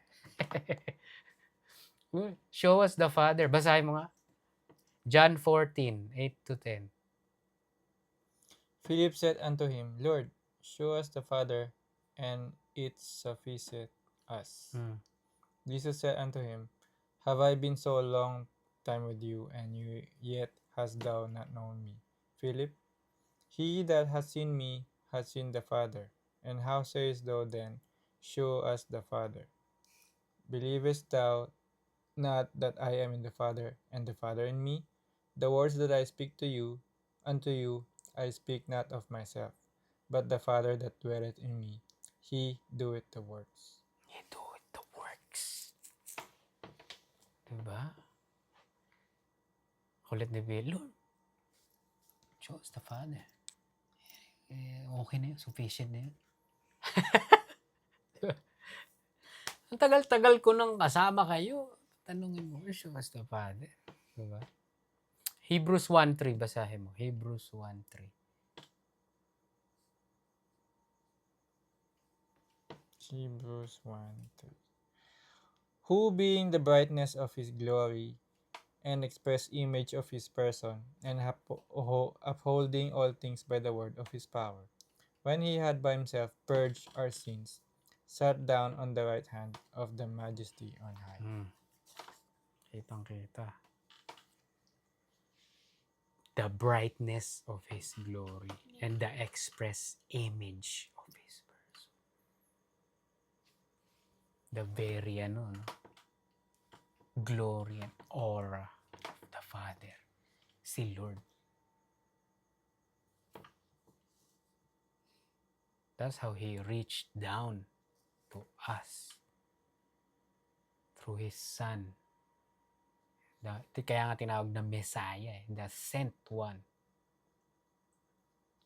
Show us the Father. Basahin mo nga. John 14, 8 to 10. Philip said unto him, Lord, show us the Father, and it sufficeth us. Jesus said unto him, Have I been so long time with you, and you yet hast thou not known me, Philip? He that hath seen me hath seen the Father. And how sayest thou then, Show us the Father? Believest thou not that I am in the Father, and the Father in me? The words that I speak unto you, I speak not of myself, but the Father that dwelleth in me, he doeth the works. He do the works. Diba? Kulit ni Bill, Lord, show us the Father. Okay na yun, sufficient na yun. Ang tagal-tagal ko nang kasama kayo. Tanungin mo, show us the Father. Diba? Hebrews 1:3, basahin mo. Hebrews 1:3. Hebrews 1:3. Who being the brightness of his glory and express image of his person, and upholding all things by the word of his power, when he had by himself purged our sins, sat down on the right hand of the majesty on high. Kitang-kita. The brightness of His glory and the express image of His person. The very no? Glory and aura of the Father. Si Lord. That's how He reached down to us through His Son. Kaya nga tinawag na Messiah, the sent one.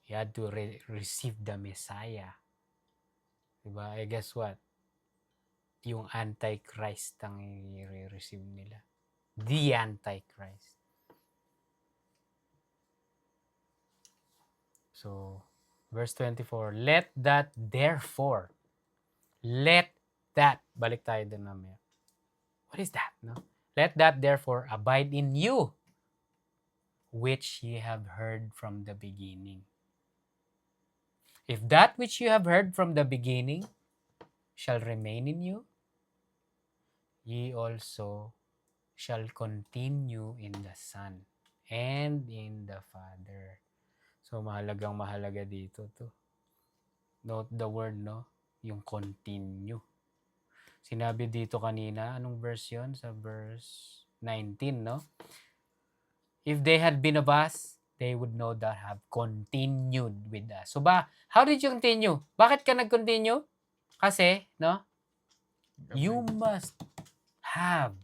He had to receive the Messiah. Diba? Guess what? Yung Antichrist ang i-receive nila. The Antichrist. So, verse 24, let that, balik tayo dun namin. What is that? No? Let that therefore abide in you, which ye have heard from the beginning. If that which you have heard from the beginning shall remain in you, ye also shall continue in the Son and in the Father. So, mahalaga dito to. Note the word, no? Yung continue. Sinabi dito kanina, anong verse yun? Sa verse 19, no? If they had been of us, they would know that have continued with us. So how did you continue? Bakit ka nag-continue? Kasi, no? You must have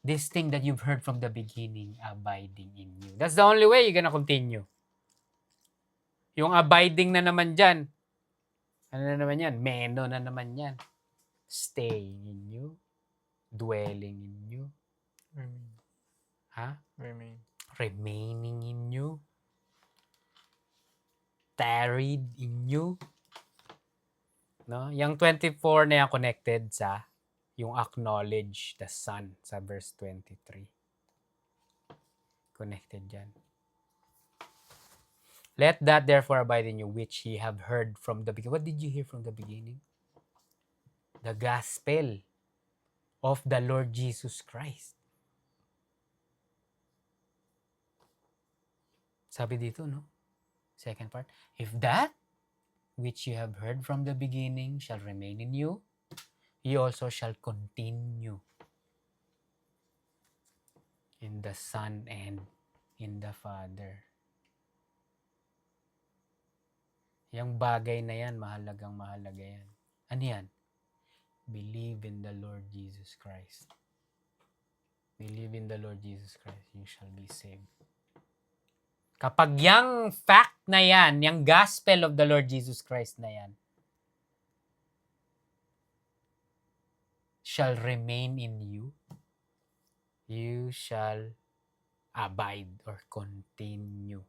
this thing that you've heard from the beginning abiding in you. That's the only way you're gonna continue. Yung abiding na naman dyan, ano na naman yan? Meno na naman yan. Staying in you. Dwelling in you. Remain. Ha? Remain. Remaining in you. Tarried in you. No? Yung 24 na yan connected sa yung acknowledge the Son sa verse 23. Connected dyan. Let that therefore abide in you, which ye have heard from the beginning. What did you hear from the beginning? The gospel of the Lord Jesus Christ. Sabi dito, no? Second part. If that which you have heard from the beginning shall remain in you, ye also shall continue in the Son and in the Father. Yang bagay na yan, mahalaga yan. Ano yan? Believe in the Lord Jesus Christ. Believe in the Lord Jesus Christ, you shall be saved. Kapag yung fact na yan, yung gospel of the Lord Jesus Christ na yan, shall remain in you, you shall abide or continue.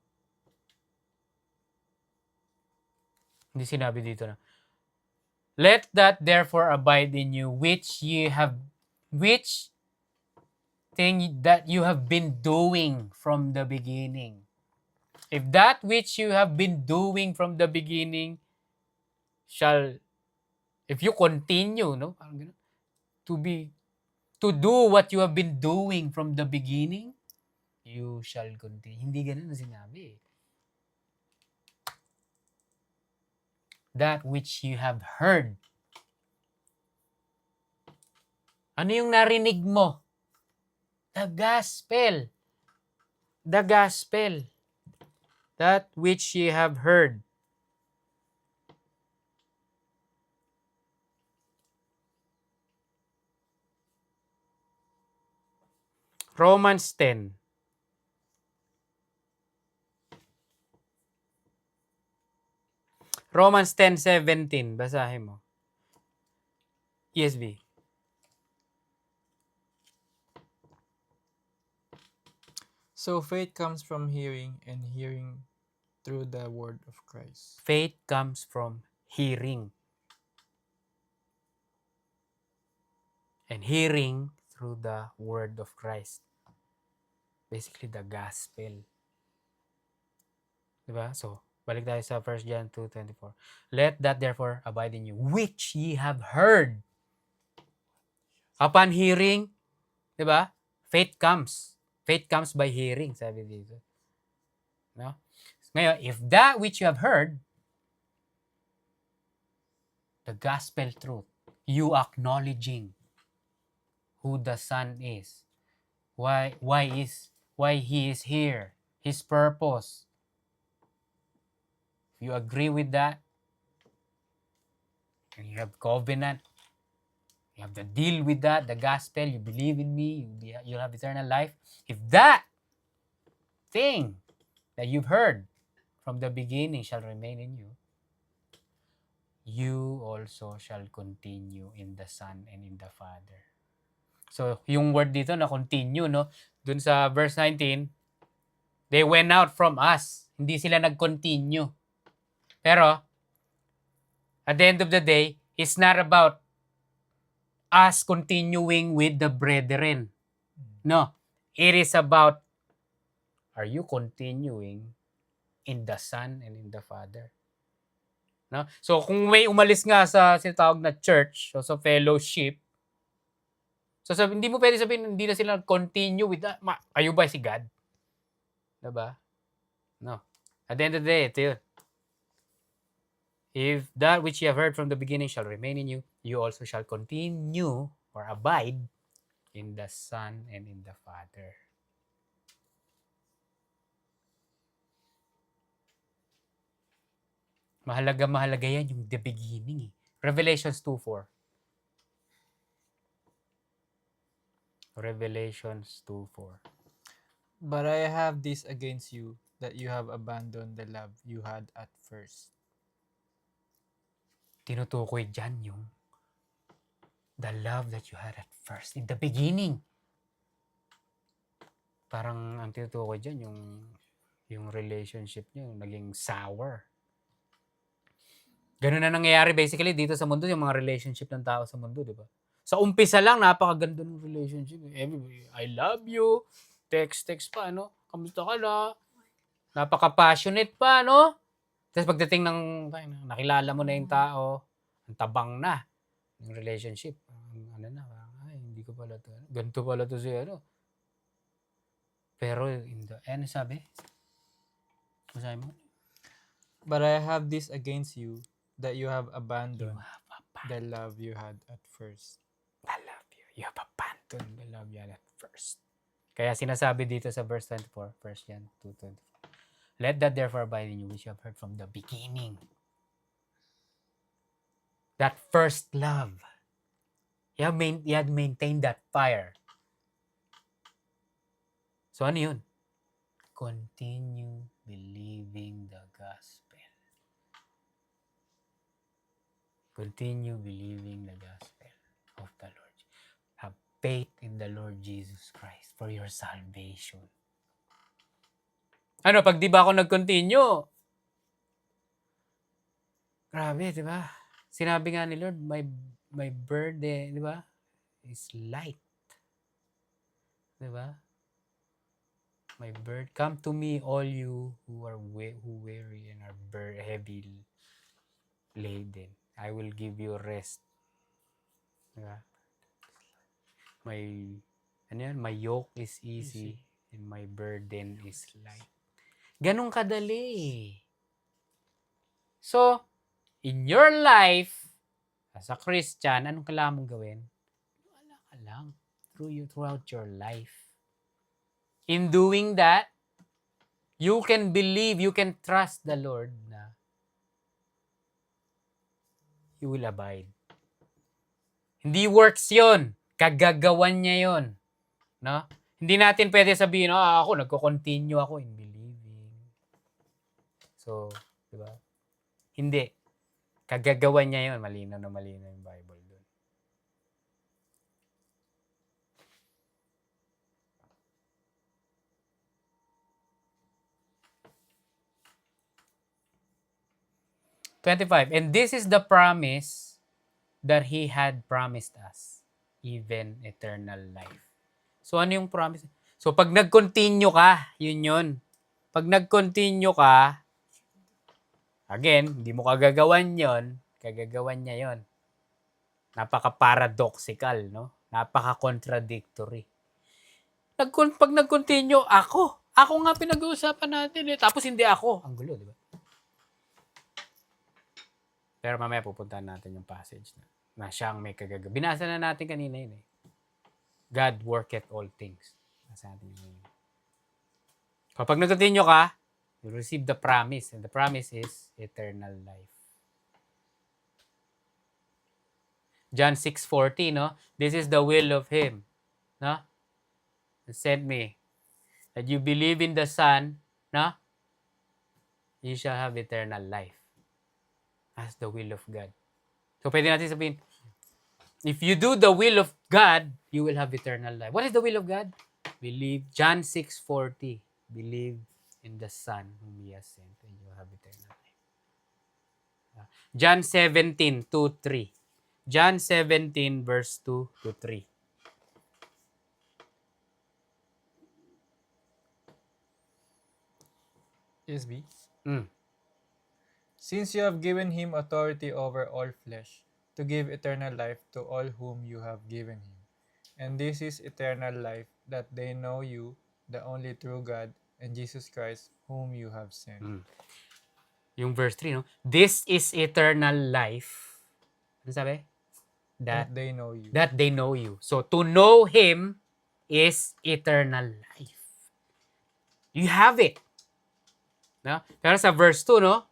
Hindi sinabi dito na, let that therefore abide in you, which thing that you have been doing from the beginning. If that which you have been doing from the beginning if you continue, no? To do what you have been doing from the beginning, you shall continue. Hindi ganun na sinabi. That which you have heard. Ano yung narinig mo? The gospel. The gospel. That which ye have heard. Romans 10. Romans 10:17. Basahin mo. ESV. So faith comes from hearing, and hearing through the word of Christ. Faith comes from hearing. And hearing through the word of Christ. Basically, the gospel. Diba? So, balik tayo sa 1 John 2:24. Let that therefore abide in you, which ye have heard. Upon hearing, diba? Faith comes. Faith comes by hearing, sabi dito. No? Ngayon, if that which you have heard, the gospel truth, you acknowledging who the Son is, why he is here, his purpose. If you agree with that, and you have covenant, you have to deal with that, the gospel, you believe in me, you'll have eternal life. If that thing that you've heard from the beginning shall remain in you, you also shall continue in the Son and in the Father. So, yung word dito na continue, no? Dun sa verse 19, they went out from us. Hindi sila nag-continue. Pero, at the end of the day, it's not about us continuing with the brethren. No. It is about, are you continuing in the Son and in the Father? No? So, kung may umalis nga sa sinatawag na church o sa fellowship, so hindi mo pwede sabihin hindi na sila continue with that. Kayo ba si God? Diba? No. At the end of the day, ito yun. If that which you have heard from the beginning shall remain in you, you also shall continue or abide in the Son and in the Father. Mahalaga yan yung the beginning. Revelations 2:4. Revelations 2:4. But I have this against you, that you have abandoned the love you had at first. Tinutukoy dyan yung the love that you had at first, in the beginning. Parang ang tinutukoy dyan yung relationship nyo naging sour. Ganun na nangyayari basically dito sa mundo, yung mga relationship ng tao sa mundo, di ba? Sa umpisa lang, napakaganda ng relationship. Everybody, I love you. Text pa, ano? Kamusta ka na? Napaka-passionate pa, no? Tapos pagdating ng, nakilala mo na yung tao, ang tabang na yung relationship. Ano na, ay, hindi ko pala to. Ganito pala to si ano. Pero, ano sabi? Masabi mo? But I have this against you, that you have You abandoned have the love you had at first. I love you. You have abandoned the love you had at first. Kaya sinasabi dito sa verse 24, 1 John 2:24. Let that therefore abide in you, which you have heard from the beginning. That first love. You had maintained that fire. So ano yun? Continue believing the gospel. Continue believing the gospel of the Lord. Have faith in the Lord Jesus Christ for your salvation. Ano, pag di ba ako nag-continue? Grabe, di ba? Sinabi nga ni Lord, my burden, di ba? Is light. Di ba? My burden, come to me all you who are who weary and are heavy laden. I will give you rest. Di ba? My yoke is easy and my burden is light. Ganun kadali. So, in your life, as a Christian, anong kailangan mong gawin? Wala ka lang. Throughout your life. In doing that, you can believe, you can trust the Lord na you will abide. Hindi works yon. Kagagawan niya yon. No? Hindi natin pwede sabihin, ako, nagko-continue ako in believing. So, di ba? Hindi. Kagagawan niya yon. Malinaw na malinaw yung Bible doon. "25. And this is the promise that He had promised us, even eternal life." So, ano yung promise? So, pag nag-continue ka, yun. Pag nag-continue ka, again, hindi mo kagagawan yon, kagagawan niya yon. Napaka-paradoxical, no? Napaka-contradictory. Pag nag-continue, ako nga pinag-uusapan natin eh. Tapos hindi ako. Ang gulo, di ba? Pero mamaya pupuntahan natin yung passage na siya ang may kagagawa. Binasa na natin kanina yun eh. God worketh all things. Binasa natin yun. Kapag nag-continue ka, you receive the promise. And the promise is eternal life. John 6:40, no? This is the will of Him, no? That sent me. That you believe in the Son, no? You shall have eternal life. That's the will of God. So, pwede natin sabihin, if you do the will of God, you will have eternal life. What is the will of God? Believe, John 6:40, believe in the Son whom He has sent, and you will have eternal life. John 17:2-3. John 17, verse 2-3. ESV. Mm. Since you have given him authority over all flesh, to give eternal life to all whom you have given him. And this is eternal life, that they know you, the only true God, and Jesus Christ, whom you have sent. Mm. Yung verse 3, no? This is eternal life. Ano sabi? That they know you. That they know you. So, to know Him is eternal life. You have it. No? Pero sa verse 2, no?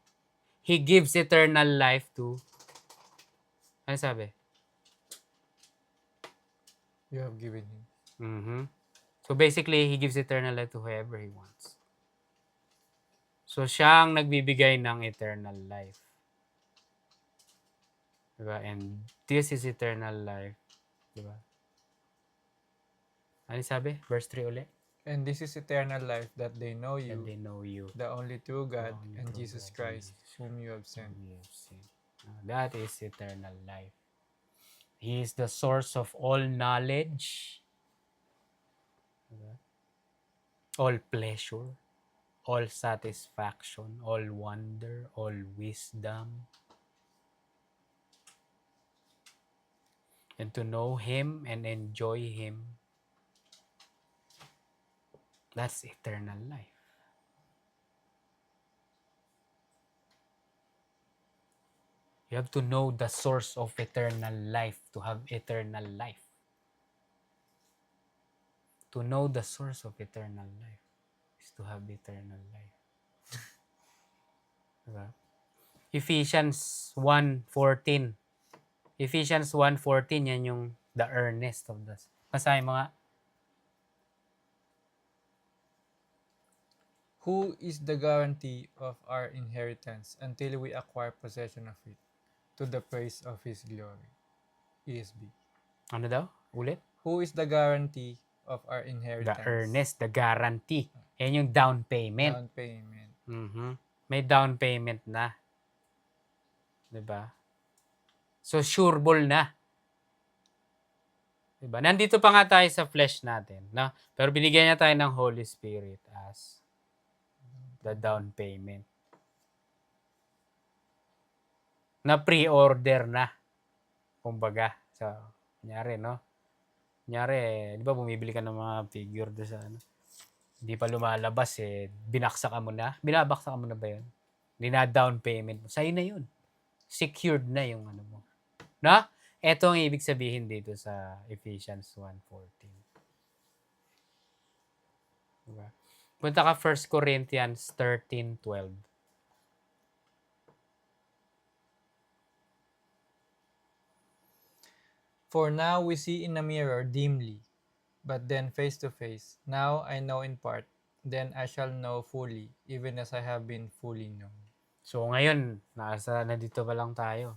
He gives eternal life to... Ano sabi? You have given him. Mm-hmm. So, basically, He gives eternal life to whoever He wants. So, siya ang nagbibigay ng eternal life. Diba? And this is eternal life. Diba? Ano sabi? Verse 3 ulit. And this is eternal life, that they know And you, they know you. the only true God, only and true Jesus God, and Christ, Jesus whom you have sent. whom you have sent. That is eternal life. He is the source of all knowledge, diba? All pleasure, all satisfaction, all wonder, all wisdom. And to know Him and enjoy Him, that's eternal life. You have to know the source of eternal life to have eternal life. To know the source of eternal life is to have eternal life. Diba? Ephesians 1:14. Ephesians 1:14, yan yung the earnest of the... Basahin mo nga. Who is the guarantee of our inheritance until we acquire possession of it, to the praise of his glory. ESB. Ano daw? Ulit? Who is the guarantee of our The inheritance? earnest, the guarantee. Yan yung down payment. Down payment. Mhm. May down payment na. 'Di ba? So sureball na. 'Di ba? Nandito pa nga tayo sa flesh natin, no? Pero binigyan niya tayo ng Holy Spirit as the down payment. Na pre-order na. Kumbaga, so kunyari, no? Kunyari, 'di ba bumibili ka ng mga figure doon sa ano? Hindi pa lumalabas eh, binaksa ka mo na. Binabaksa ka mo na ba 'yun? Dina-down payment mo. Sa'yo na 'yun. Secured na yung ano mo. Na? Ito ang ibig sabihin dito sa Ephesians 1:14. Diba? Punta ka 1 Corinthians 13:12. For now we see in a mirror dimly, but then face to face. Now I know in part, then I shall know fully, even as I have been fully known. So ngayon, nandito pa lang tayo.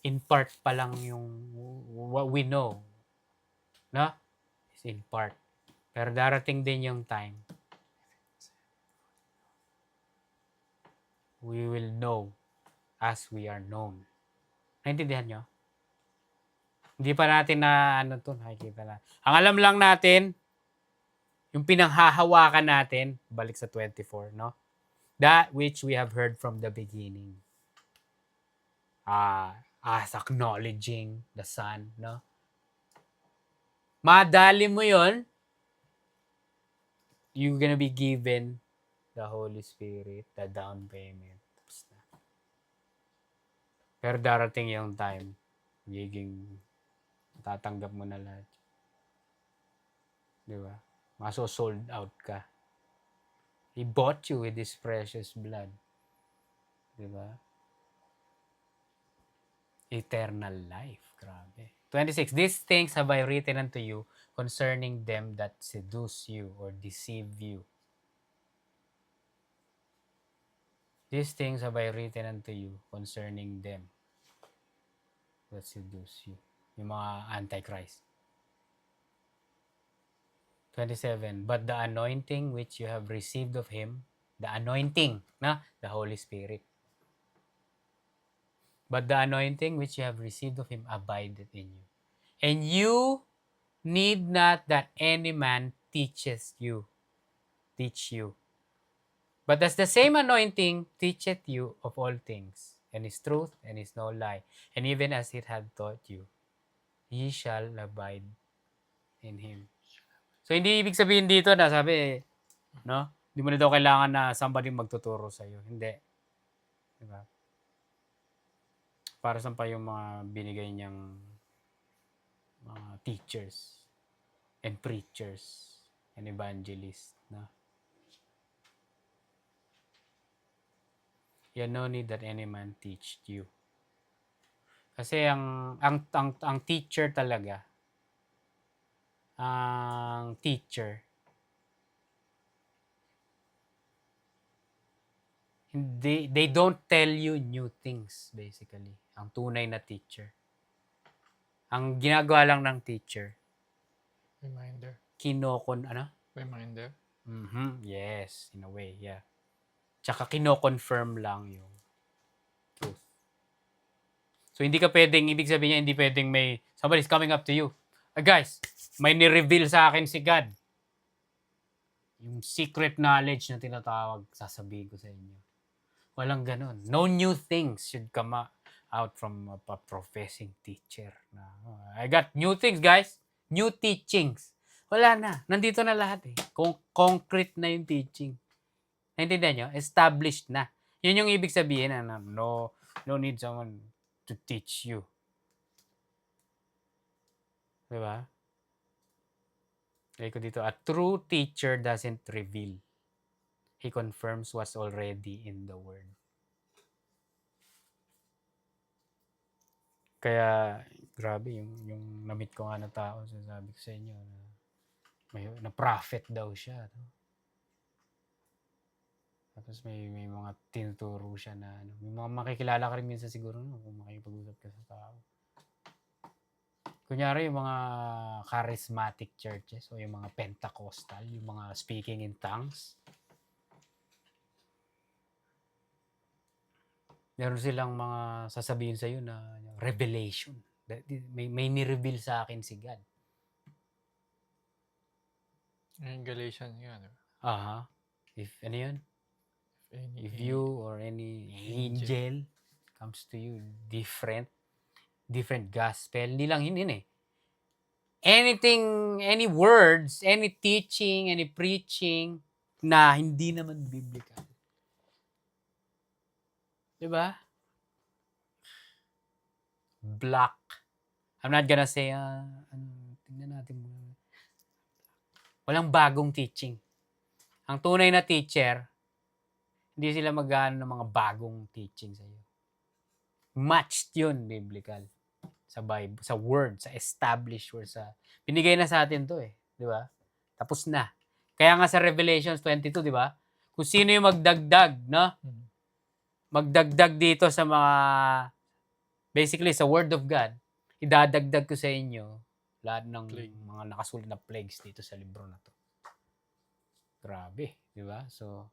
In part pa lang yung what we know. No? Is in part. Pero darating din yung time. We will know as we are known. Naintindihan nyo? Hindi pa natin na ano to, nakikita na. Ang alam lang natin, yung pinanghahawakan natin, balik sa 24, no? That which we have heard from the beginning. As acknowledging the Son, no? Madali mo yon, you're gonna be given the Holy Spirit, the down payment. Tapos na. Pero darating yung time, magiging tatanggap mo na lahat. Di ba? Maso-sold out ka. He bought you with His precious blood. Di ba? Eternal life. Grabe. 26. These things have I written unto you concerning them that seduce you or deceive you. These things have I written unto you concerning them that seduce you. Yung mga antichrist. 27. But the anointing which you have received of Him, the anointing, na? The Holy Spirit. But the anointing which you have received of Him abideth in you. And you need not that any man teach you. But as the same anointing teacheth you of all things, and is truth, and is no lie. And even as it hath taught you, ye shall abide in Him. So, hindi ibig sabihin dito na sabi, no? Hindi mo na daw kailangan na somebody magtuturo sa'yo. Hindi. Diba? Para saan pa yung mga binigay niyang mga teachers and preachers and evangelists, no? You no need that any man teach you. Kasi ang teacher talaga, ang teacher, they don't tell you new things, basically. Ang tunay na teacher. Ang ginagawa lang ng teacher, Reminder. Reminder. Yes, in a way, yeah. Tsaka kino-confirm lang yung truth. So, hindi ka pwedeng, ibig sabihin niya, hindi pwedeng may, somebody's coming up to you. Guys, may ni-reveal sa akin si God. Yung secret knowledge na tinatawag, sasabihin ko sa inyo. Walang ganun. No new things should come out from a professing teacher. I got new things, guys. New teachings. Wala na. Nandito na lahat eh. Concrete na yung teaching. Naintindihan nyo? Established na. Yun yung ibig sabihin na no need someone to teach you. Diba? Kaya ko dito, a true teacher doesn't reveal. He confirms what's already in the Word. Kaya, grabe, yung na-meet ko nga na tao, sabi ko sa inyo, na prophet daw siya. No? Tapos may mga tinuturo siya na, may mga makikilala ka rin minsan siguro no, kung makikipag-usap ka sa tao. Kunyari, yung mga charismatic churches o yung mga Pentecostal, yung mga speaking in tongues, meron silang mga sasabihin sa'yo na revelation. May ni-reveal sa akin si God. Yung Galatians yun. If ano yun? If you or any angel comes to you, different gospel, hindi lang yun eh. Anything, any words, any teaching, any preaching na hindi naman biblical. Diba? Black. I'm not gonna say, tingnan natin muna. Walang bagong teaching. Ang tunay na teacher, hindi sila mag-aano ng mga bagong teaching sa iyo. Matched yun, biblical. Sa Bible, sa word, sa established word, sa binigay na sa atin 'to eh, 'di ba? Tapos na. Kaya nga sa Revelations 22, 'di ba? Kung sino yung magdagdag, no? Magdagdag dito sa mga basically sa word of God, idadagdag ko sa inyo lahat ng Plague. mga nakasulat na plagues dito sa libro na 'to. Grabe, 'di ba? So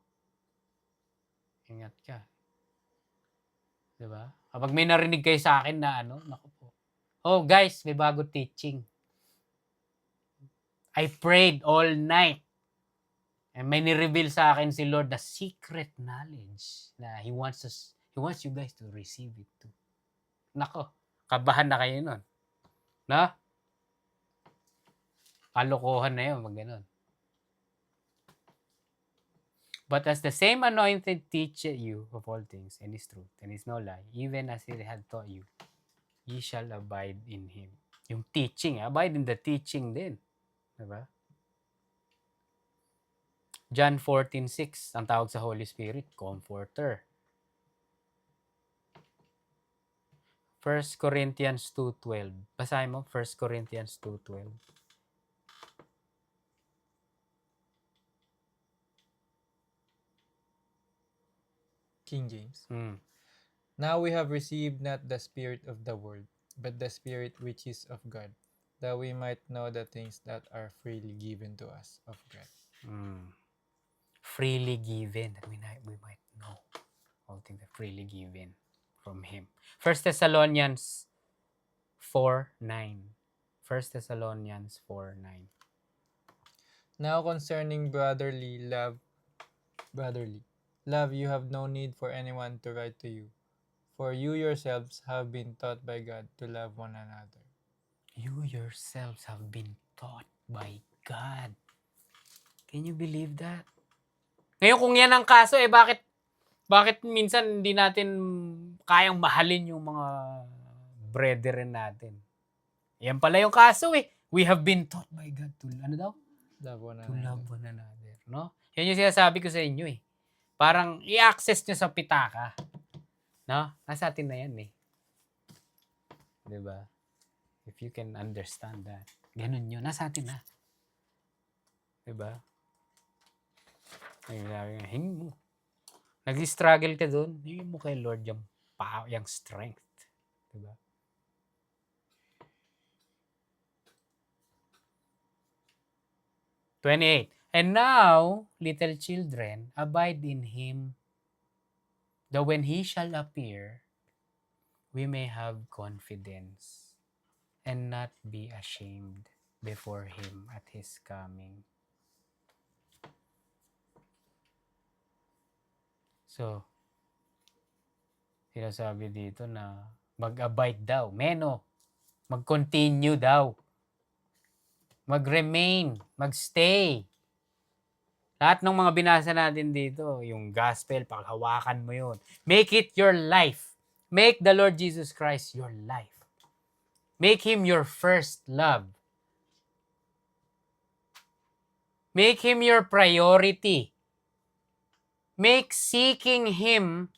ingat ka. 'Di ba? Kapag may narinig kayo sa akin na ano, naku po. Oh, guys, may bago teaching. I prayed all night. And may ni-reveal sa akin si Lord the secret knowledge na He wants you guys to receive it too. Nako, kabahan na kayo nun. Na? Kalokohan na yun, mag ganun. But as the same anointed teach you of all things and is truth and is no lie, even as He had taught you, ye shall abide in Him. Yung teaching, abide in the teaching din. Diba? John 14:6, ang tawag sa Holy Spirit, Comforter. 1 Corinthians 2:12. Basahin mo, 1 Corinthians 2:12. King James. Hmm. Now we have received not the spirit of the world, but the Spirit which is of God, that we might know the things that are freely given to us of God. Hmm. Freely given, that we might know all things that freely given from Him. 1 Thessalonians 4:9. 1 Thessalonians 4:9. Now concerning brotherly love, you have no need for anyone to write to you, for you yourselves have been taught by God to love one another. You yourselves have been taught by God. Can you believe that? Ngayon kung yan ang kaso, bakit minsan hindi natin kayang mahalin yung mga brethren natin? Yan pala yung kaso eh. We have been taught by God to, ano daw? Love one To another. love one another. No? Yan yung sinasabi ko sa inyo eh. Parang i-access nyo sa pitaka. No? Nasa atin na yan eh. Diba? If you can understand that. Ganun yun. Nasa atin na. Diba? Ay, hingin mo. Nag-struggle ka dun, hingin mo kay Lord yung strength. Diba? And now, little children, abide in Him, that when He shall appear, we may have confidence and not be ashamed before Him at His coming. So, sinasabi dito na mag-abide daw. Meno, mag-continue daw. Mag-remain, mag-stay. Lahat ng mga binasa natin dito, yung gospel, paghawakan mo yun. Make it your life. Make the Lord Jesus Christ your life. Make Him your first love. Make Him your priority. Make seeking Him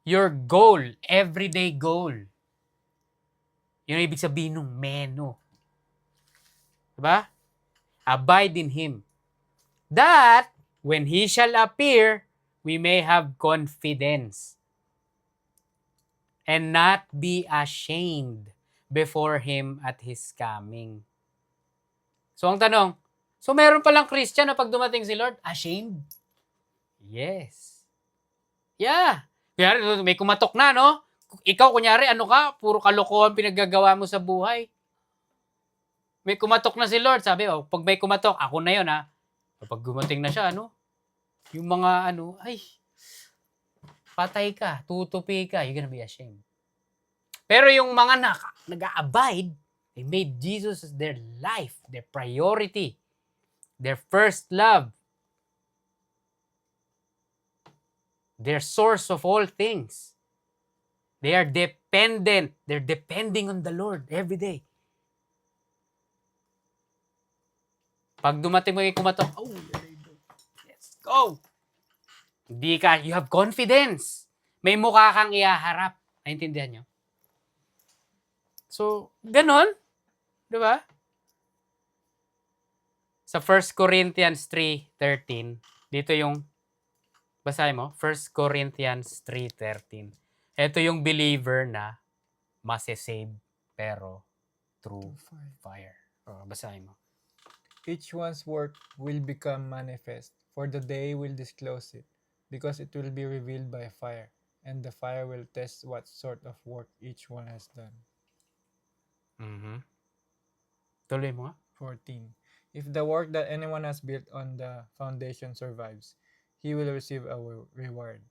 your goal, everyday goal. Yun ang ibig sabihin ng meno. Diba? Abide in Him. That, when He shall appear, we may have confidence and not be ashamed before Him at His coming. So, ang tanong, so meron palang Christian na pag dumating si Lord, ashamed? Yes. Yeah. Kunyari, may kumatok na, no? Ikaw, kunyari, ano ka? Puro kalokohan pinaggagawa mo sa buhay. May kumatok na si Lord. Sabi, pag may kumatok, ako na yun, ha? Pag gumating na siya, ano? Yung mga, ay, patay ka, tutupi ka, you're gonna be ashamed. Pero yung mga nag-a-abide, they made Jesus their life, their priority, their first love, their source of all things. They are dependent. They're depending on the Lord every day. Pag dumating mo yung kumatok, oh, let's go. Hindi ka, you have confidence. May mukha kang ihaharap. Naintindihan nyo? So, ganon. Di ba? Sa 1 Corinthians 3:13, dito yung, basahin mo, 1 Corinthians 3:13. Ito yung believer na masesave pero through fire. Basahin mo. Each one's work will become manifest, for the day will disclose it, because it will be revealed by fire, and the fire will test what sort of work each one has done. Tuloy mo nga. 14. If the work that anyone has built on the foundation survives, he will receive a reward.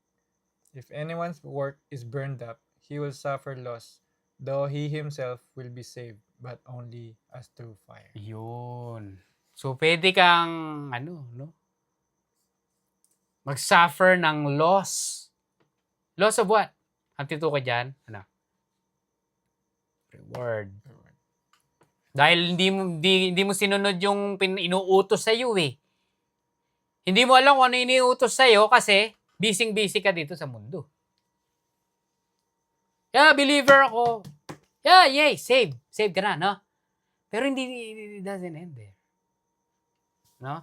If anyone's work is burned up, he will suffer loss, though he himself will be saved, but only as through fire. Yun. So, pwede kang, no? Mag-suffer ng loss. Loss of what? Ang titukoy dyan, Reward. Dahil hindi mo sinunod yung inuutos sa iyo eh. Hindi mo alam kung ano iniutos sa iyo kasi busy ka dito sa mundo. Yeah, believer ako. Yeah, yay, save. Save ka na, no? Pero it doesn't end there. No?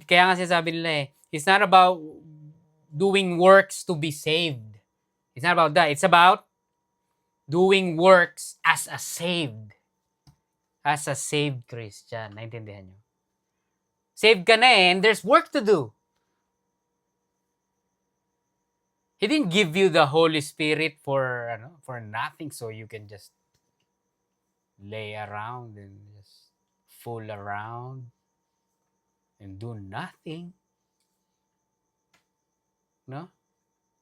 Kaya nga sinasabi nila it's not about doing works to be saved. It's not about that. It's about doing works as a saved Christian. Naintindihan nyo? Saved ka na and there's work to do. He didn't give you the Holy Spirit for nothing so you can just lay around and just fool around and do nothing. No?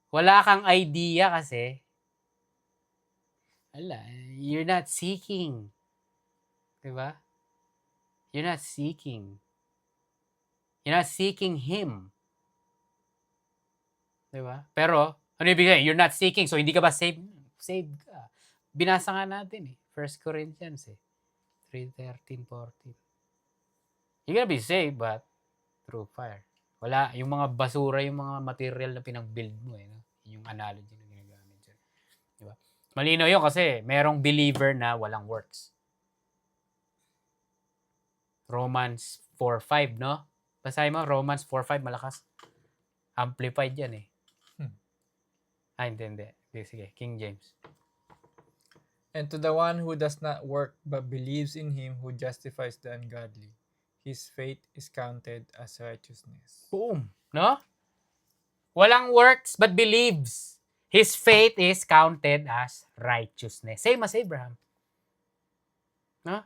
Wala kang idea kasi you're not seeking. Diba? You're not seeking. You're not seeking Him. Diba? Pero, ano ibig sabihin? You're not seeking, so hindi ka ba saved? Saved ka. Binasa nga natin 1 Corinthians 3:13, 14. You're gonna be saved, but through fire. Wala, yung mga basura, yung mga material na pinag-build mo no? Yung analogy na ginagamit dyan. Diba? Malino yun kasi merong believer na walang works. Romans 4:5, no? Basahin mo, Romans 4:5, malakas. Amplified yan hindi. Sige, King James. And to the one who does not work but believes in him who justifies the ungodly, his faith is counted as righteousness. Boom. No? Walang works but believes. His faith is counted as righteousness. Same as Abraham. No?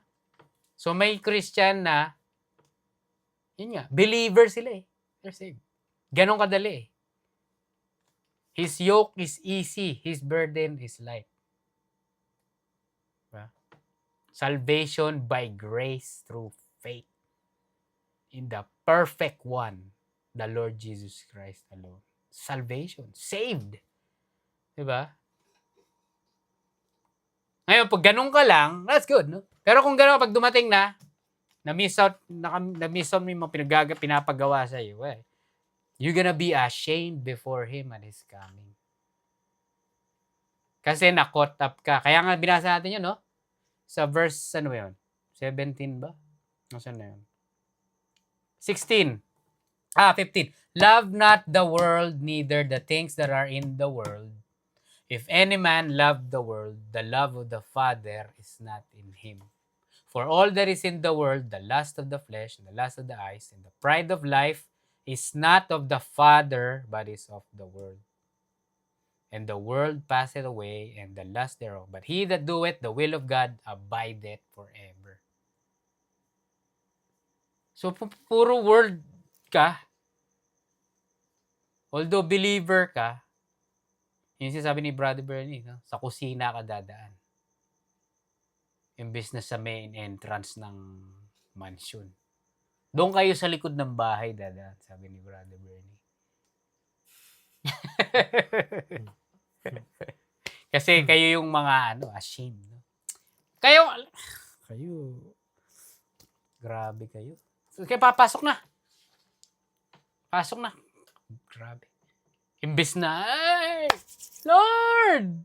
So may Christian na, yun nga, believer sila They're saved. Ganon kadali His yoke is easy. His burden is light. Diba? Salvation by grace through faith in the perfect one, the Lord Jesus Christ alone. Salvation. Saved. Diba? Ngayon, pag ganun ka lang, that's good, no? Pero kung ganun, pag dumating na-miss out mo yung mga pinapagawa sa iyo, you're gonna be ashamed before Him at His coming. Kasi na-caught up ka. Kaya nga binasa natin yun, no? Sa verse, 17 ba? Nasaan na yun? 15. Love not the world, neither the things that are in the world. If any man love the world, the love of the Father is not in him. For all that is in the world, the lust of the flesh, and the lust of the eyes, and the pride of life, is not of the Father, but is of the world. And the world passeth away, and the lust thereof. But he that doeth the will of God abideth forever. So, puro world ka. Although believer ka, yun sinasabi ni Brother Bernie, no? Sa kusina ka dadaan. Imbes na sa main entrance ng mansion. Doon kayo sa likod ng bahay dadaan, sabi ni Brother Bernie. Kasi kayo yung mga ashamed. No? Kayo, grabe kayo. Okay, papasok na. Pasok na. Grabe. Imbes na, ay, Lord!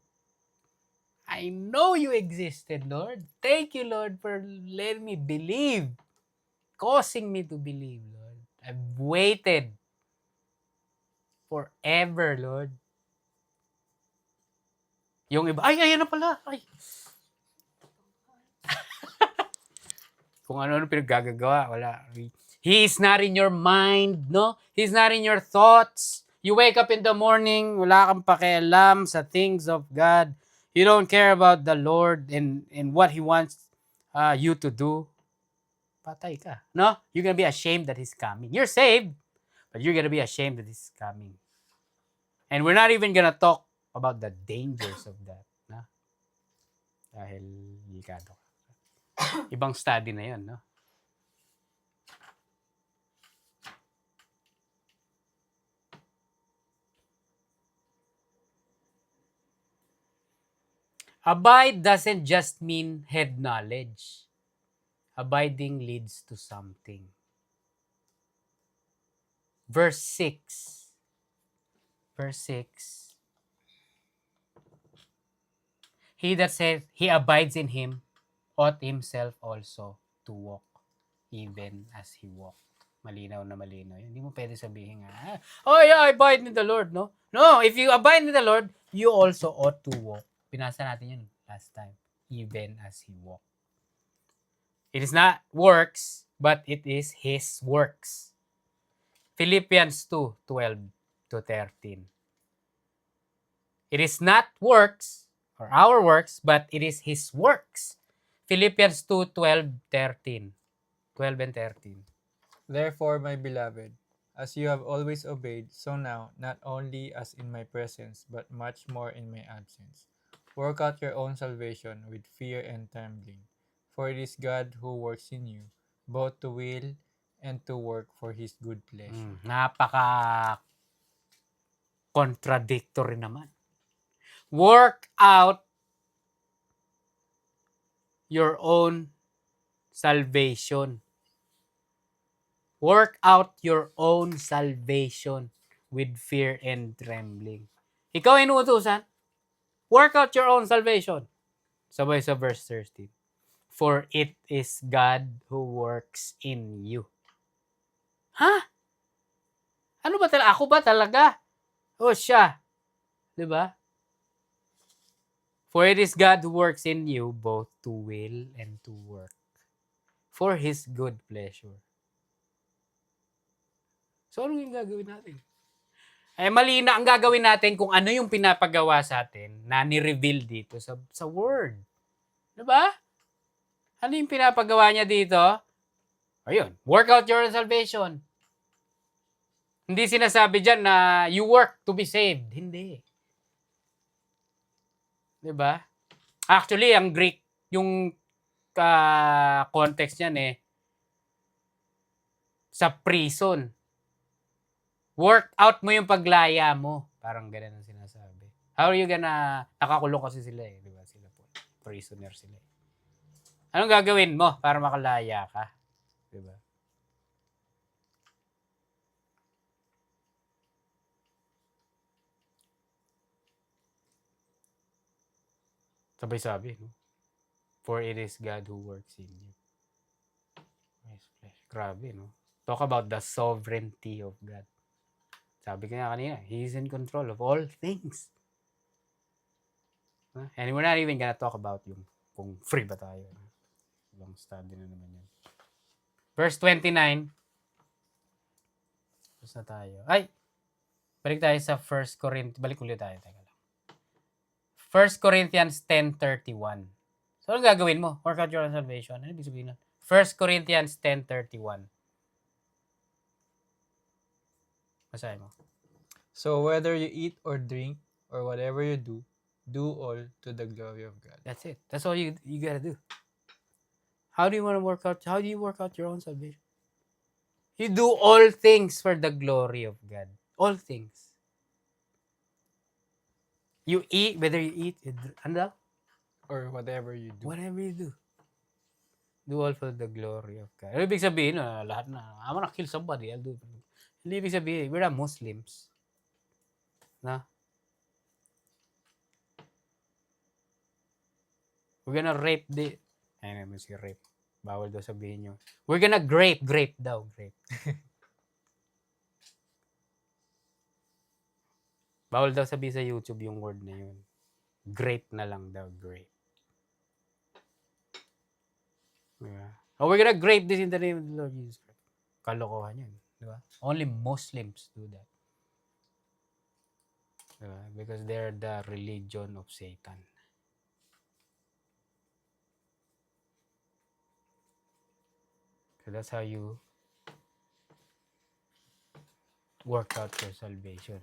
I know you existed, Lord. Thank you, Lord, for letting me believe. Causing me to believe, Lord. I've waited forever, Lord. Yung iba, ay, ayan na pala. Ay. Kung ano-ano pinaggagawa, wala. He is not in your mind, no? He's not in your thoughts. You wake up in the morning, wala kang pakialam sa things of God. You don't care about the Lord and what He wants you to do. Patay ka. No? You're gonna be ashamed that He's coming. You're saved, but you're gonna be ashamed that He's coming. And we're not even gonna talk about the dangers of that. No? Dahil delikado. Ibang study na yun, no? Abide doesn't just mean head knowledge. Abiding leads to something. Verse 6. Verse 6. He that saith he abides in him ought himself also to walk even as he walked. Malinaw na malinaw. Hindi mo pwede sabihin nga, oh yeah, I abide in the Lord, no? No, if you abide in the Lord, you also ought to walk. Pinasa natin yun last time. Even as he walked. It is not works, but it is his works. Philippians 2:12-13. It is not works, or our works, but it is his works. Philippians 2:12-13. 12 and 13. Therefore, my beloved, as you have always obeyed, so now, not only as in my presence, but much more in my absence. Work out your own salvation with fear and trembling, for it is God who works in you, both to will and to work for His good pleasure. Napaka contradictory naman. Work out your own salvation. Work out your own salvation with fear and trembling. Ikaw inuutusan, work out your own salvation. Sabay sa verse 13. For it is God who works in you. Ha? Ano ba talaga? Ako ba talaga? O siya. Diba? For it is God who works in you both to will and to work for His good pleasure. So, ano yung gagawin natin? Eh, mali na ang gagawin natin kung ano yung pinapagawa sa atin na ni-reveal dito sa Word. Diba? Ano yung pinapagawa niya dito? Ayun, work out your salvation. Hindi sinasabi dyan na you work to be saved. Hindi. Diba? Actually, ang Greek, yung context niyan sa prison. Work out mo yung paglaya mo. Parang ganun ang sinasabi. How are you nakakulong kasi sila diba? Sila po, prisoner sila Anong gagawin mo para makalaya ka? Diba? Sabay-sabi, no? For it is God who works in you. Grabe, no? Talk about the sovereignty of God. Sabi ko nga kanina, He is in control of all things. And we're not even gonna talk about yung kung free ba tayo. Ibang study na naman yan. Verse 29. Tapos na tayo. Ay! Balik tayo sa 1 Corinthians. Balik ulit tayo. Teka lang. 1 Corinthians 10:31. So, ano gagawin mo? Work out your own salvation. Ano ibig sabihin nun? 1 Corinthians 10:31. Basahin mo. So whether you eat or drink or whatever you do all to the glory of God. That's it. That's all you gotta do. How do you want to work out? How do you work out your own salvation? You do all things for the glory of God. All things. You eat, whether you eat, ano daw? Or whatever you do. Whatever you do. Do all for the glory of God. Ano ibig sabihin? Lahat na, I wanna kill somebody, I'll do it. Hindi ibig sabihin, we're not Muslims. Na? We're gonna rape ayun naman si rape. Bawal daw sabihin nyo. We're gonna grape daw, grape. Bawal daw sabihin sa YouTube yung word na yun. Grape na lang daw, grape. Yeah. Oh, we're gonna grape this in the name of the Lord Jesus Christ. Kalokohan yun. Di ba? Only Muslims do that. Diba? Because they're the religion of Satan. So that's how you work out your salvation.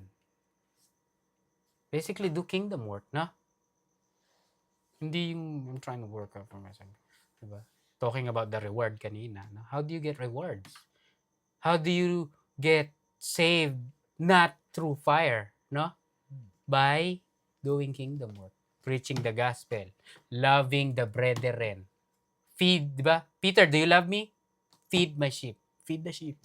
Basically, do kingdom work, na? Hindi yung I'm trying to work out for myself. Diba? Talking about the reward kanina. No? How do you get rewards? How do you get saved not through fire? No? By doing kingdom work. Preaching the gospel. Loving the brethren. Feed, diba? Peter, do you love me? Feed my sheep. Feed the sheep.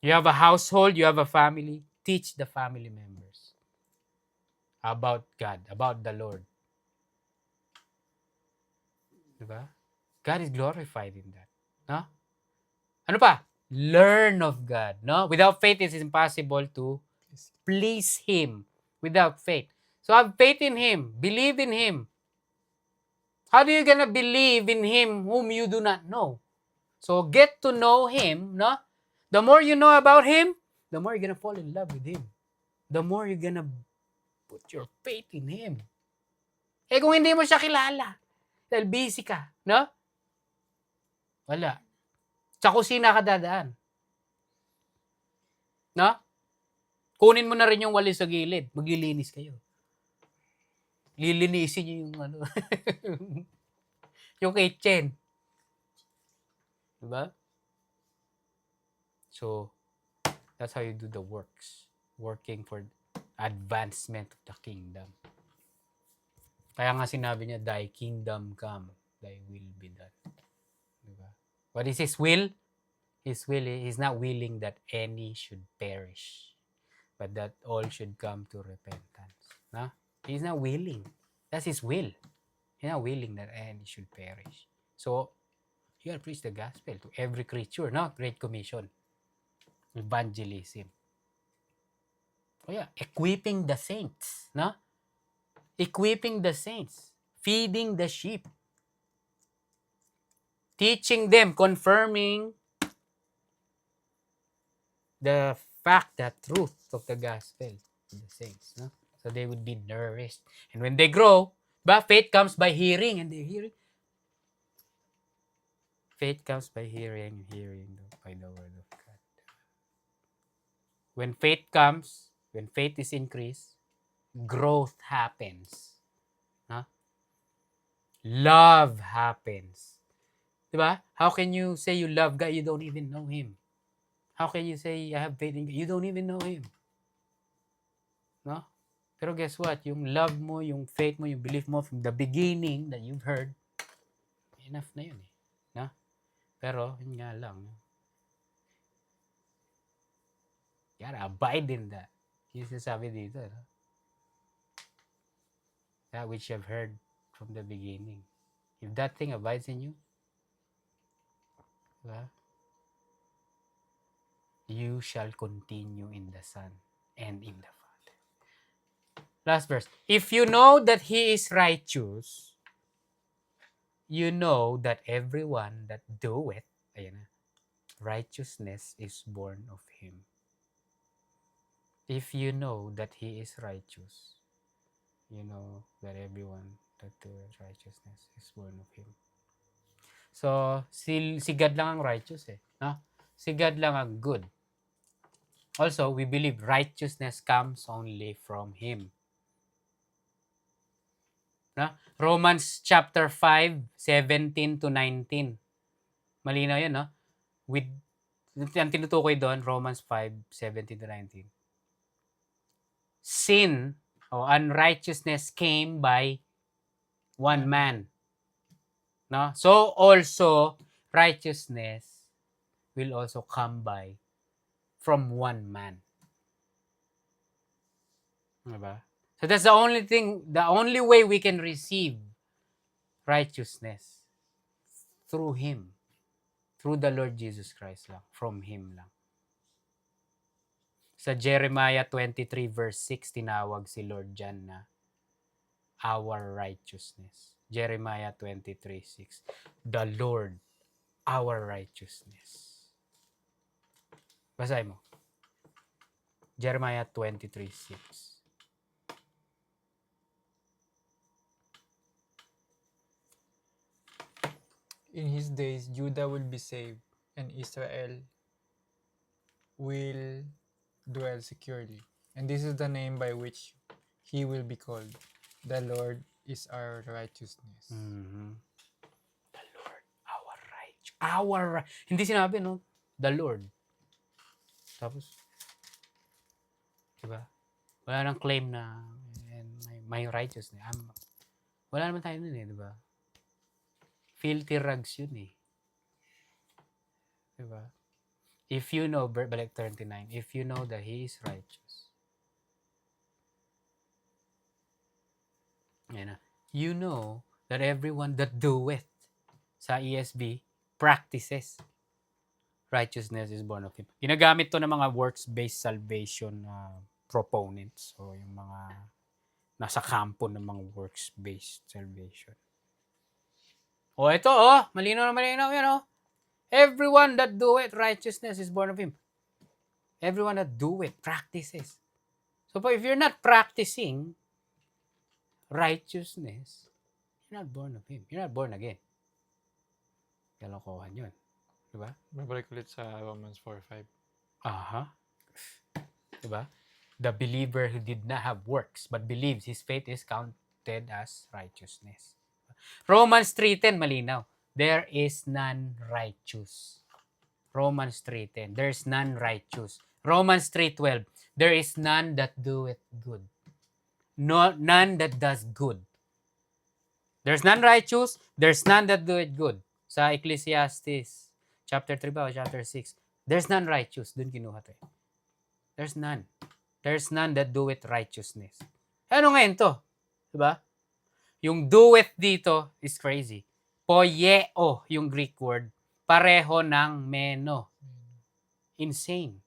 You have a household, you have a family. Teach the family members about God, about the Lord. Diba? God is glorified in that. No? Ano pa? Learn of God. No? Without faith, it is impossible to please Him. Without faith. So have faith in Him. Believe in Him. How do you gonna believe in Him whom you do not know? So get to know Him. No? The more you know about Him, the more you're gonna fall in love with Him. The more you're gonna put your faith in Him. Eh kung hindi mo siya kilala, dahil busy ka, no? Wala. Sa kusina ka dadaan. No? Kunin mo na rin yung walis sa gilid. Maglilinis kayo. Lilinisin niyo yung ano. yung kitchen. Diba? So, that's how you do the works. Working for advancement of the kingdom. Kaya nga sinabi niya, thy kingdom come, thy will be done. Diba? What is His will? His will, He's not willing that any should perish, but that all should come to repentance. No? He's not willing. That's His will. He's not willing that any should perish. So, you gotta preach the gospel to every creature, no? Great Commission. Evangelism. Oh yeah, equipping the saints, no? Equipping the saints, feeding the sheep, teaching them, confirming the fact, the truth of the gospel to the saints, no? So they would be nourished. And when they grow, but faith comes by hearing, and the hearing. Faith comes by hearing, hearing by the word of God. When faith comes, when faith is increased, growth happens. Huh? Love happens. Diba? How can you say you love God? You don't even know Him. How can you say I have faith in God? You don't even know Him. No? Pero guess what? Yung love mo, yung faith mo, yung belief mo from the beginning that you've heard, enough na yun eh. No? Pero, yun nga lang. You gotta abide in that. Yung sinasabi dito, no? That which you have heard from the beginning. If that thing abides in you, diba? You shall continue in the Son and in the Father. Last verse. If you know that He is righteous, you know that everyone that doeth, ayan na, righteousness is born of Him. If you know that He is righteous, you know that everyone that doeth righteousness is born of Him. So, si God lang ang righteous eh. No? Si God lang ang good. Also, we believe righteousness comes only from Him. No? Romans chapter 5, 17 to 19. Malinaw yun, no? With, ang tinutukoy doon, Romans 5, 17 to 19. Sin o unrighteousness came by one man. No? So also, righteousness will also come by from one man. Diba? So that's the only way we can receive righteousness through Him. Through the Lord Jesus Christ lang. From Him lang. Sa Jeremiah 23 verse 6, tinawag si Lord dyan na our righteousness. Jeremiah 23:6. The Lord, our righteousness. Basahin mo. Jeremiah 23:6. In his days, Judah will be saved, and Israel will dwell securely. And this is the name by which he will be called. The Lord is our righteousness. Mhm. The Lord, our hindi sinabi, no? The Lord. Tapos, diba? Wala nang claim na and my righteousness. Wala naman tayo nun eh, diba? Filthy rags yun eh. Diba? If you know, balik 39, if you know that He is righteous, you know that everyone that doeth, sa ESV, practices righteousness is born of Him. Ginagamit to ng mga works-based salvation proponents. So, yung mga nasa kampo ng mga works-based salvation. O, ito, malinaw na malinaw yan, Everyone that doeth righteousness is born of Him. Everyone that doeth, practices. So, if you're not practicing righteousness, you're not born of Him. You're not born again. Kalokohan yun. Diba? Babalik ulit sa Romans 4:5. Aha. Diba? The believer who did not have works but believes his faith is counted as righteousness. Romans 3:10 malinaw. There is none righteous. Romans 3:10. There's none righteous. Romans 3:12. There is none that doeth good. No, none that does good. There's none righteous. There's none that doeth good. Sa Ecclesiastes chapter 3 ba o chapter 6. There's none righteous. Doon kinuha to. There's none. There's none that doeth righteousness. Ano ngayon to? Diba? Yung doeth dito is crazy. Poieo, yung Greek word. Pareho ng meno. Insane.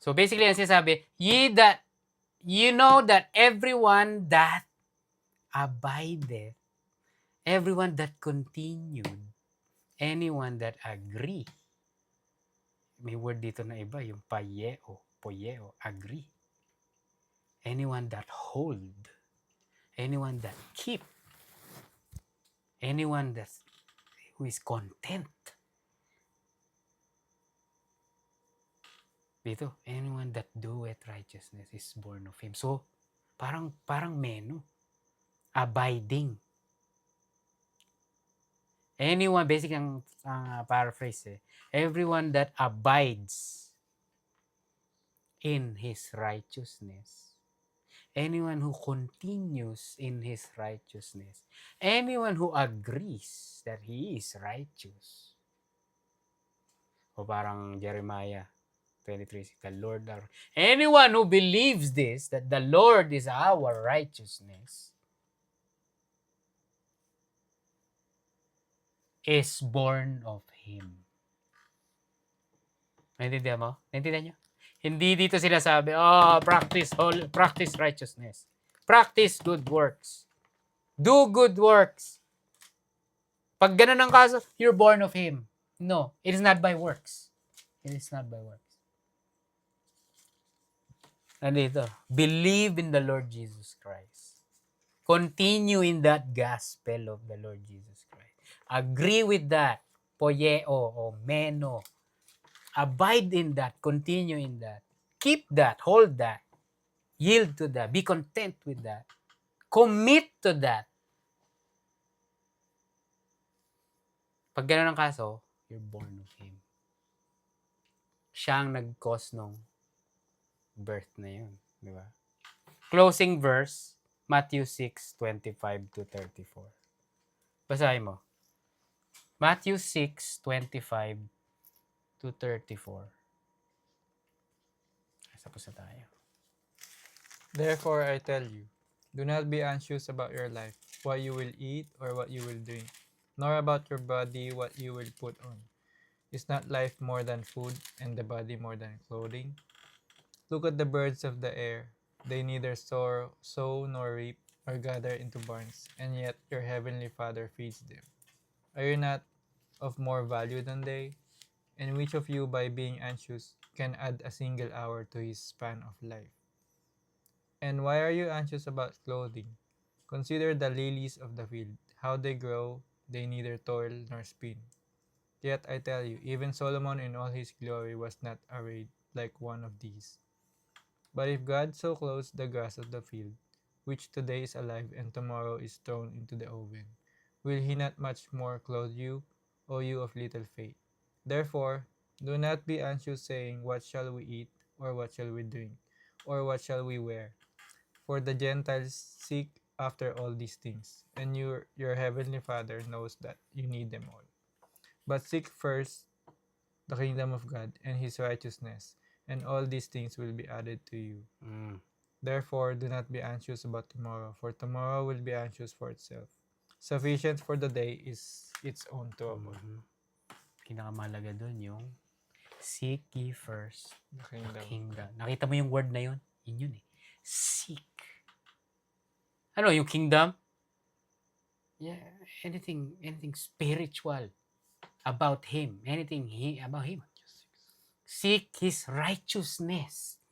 So basically, ang sinasabi, you know that everyone that abideth, everyone that continued, anyone that agree. May word dito na iba, yung poieo, agree. Anyone that hold, anyone that keep, anyone who is content. Dito, anyone that doeth righteousness is born of Him. So, parang meno. Abiding. Anyone, basic ang paraphrase everyone that abides in His righteousness. Anyone who continues in His righteousness. Anyone who agrees that He is righteous. O parang Jeremiah 23, the Lord, anyone who believes this, that the Lord is our righteousness, is born of Him. Naintindihan mo? Naintindihan nyo? Hindi dito sinasabi, practice righteousness. Practice good works. Do good works. Pag ganun ang kaso, you're born of Him. No, it is not by works. It is not by works. Nandito, believe in the Lord Jesus Christ. Continue in that gospel of the Lord Jesus Christ. Agree with that. Poieo o meno. Abide in that. Continue in that. Keep that. Hold that. Yield to that. Be content with that. Commit to that. Pag gano'n ang kaso, you're born of Him. Siya ang nag-cause nung birth na yun. Di ba? Closing verse, Matthew 6:25-34. Basahin mo. Matthew 6:25-34. Tapos na tayo. Therefore, I tell you, do not be anxious about your life, what you will eat or what you will drink, nor about your body, what you will put on. Is not life more than food, and the body more than clothing? Look at the birds of the air. They neither sow nor reap or gather into barns, and yet your heavenly Father feeds them. Are you not of more value than they? And which of you, by being anxious, can add a single hour to his span of life? And why are you anxious about clothing? Consider the lilies of the field, how they grow, they neither toil nor spin. Yet I tell you, even Solomon in all his glory was not arrayed like one of these. But if God so clothes the grass of the field, which today is alive and tomorrow is thrown into the oven, will he not much more clothe you, O you of little faith? Therefore, do not be anxious, saying, what shall we eat, or what shall we drink, or what shall we wear? For the Gentiles seek after all these things, and your heavenly Father knows that you need them all. But seek first the kingdom of God and his righteousness, and all these things will be added to you. Therefore, do not be anxious about tomorrow, for tomorrow will be anxious for itself. Sufficient for the day is its own trouble. Pinakamahalaga dun yung seek ye first The the kingdom. kingdom. Nakita mo yung word na yun? Yun eh. Seek. Ano yung kingdom? Yeah, anything spiritual about him, about him. Seek his righteousness.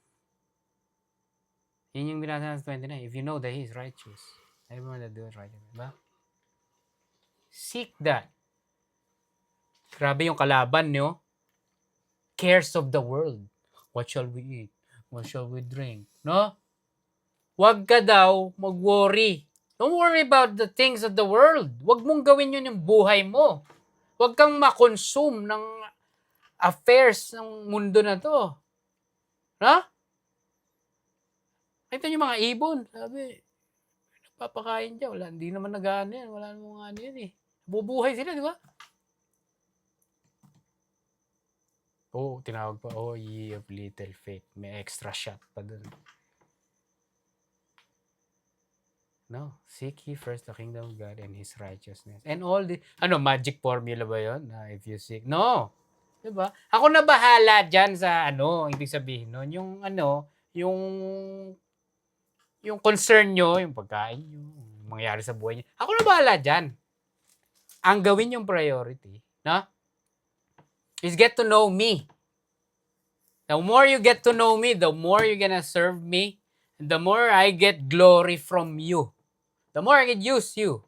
Yun yung binasa sa 29. If you know that he is righteous, everyone that does right, diba? Seek that. Grabe yung kalaban nyo. Cares of the world. What shall we eat? What shall we drink? No? Huwag ka daw mag-worry. Don't worry about the things of the world. Huwag mong gawin yun yung buhay mo. Huwag kang ma-consume ng affairs ng mundo na to. No? Ito yung mga ibon. Sabi, papakain dyan. Wala, hindi naman nag-ano yan. Wala namang ano yan eh. Bubuhay sila, di ba? Oh, tinawag pa, oh, ye of little faith. May extra shot pa dun. No, seek ye first the kingdom of God and his righteousness. And all the, magic formula ba yun? If you seek, no. Diba? Ako na bahala dyan sa, ibig sabihin nun, yung concern nyo, yung pagkain nyo, yung mangyayari sa buhay nyo. Ako na bahala dyan. Ang gawin yung priority, no? Is get to know me. The more you get to know me, the more you're gonna serve me, and the more I get glory from you. The more I can use you.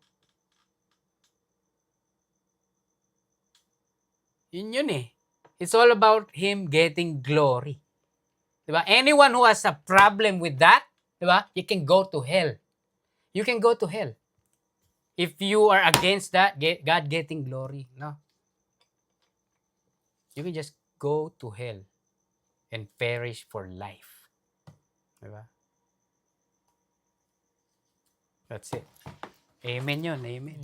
Yun eh. It's all about him getting glory. Diba? Anyone who has a problem with that, diba? You can go to hell. You can go to hell. If you are against that, God getting glory, no? You can just go to hell and perish for life. Diba? That's it. Amen yun. Amen.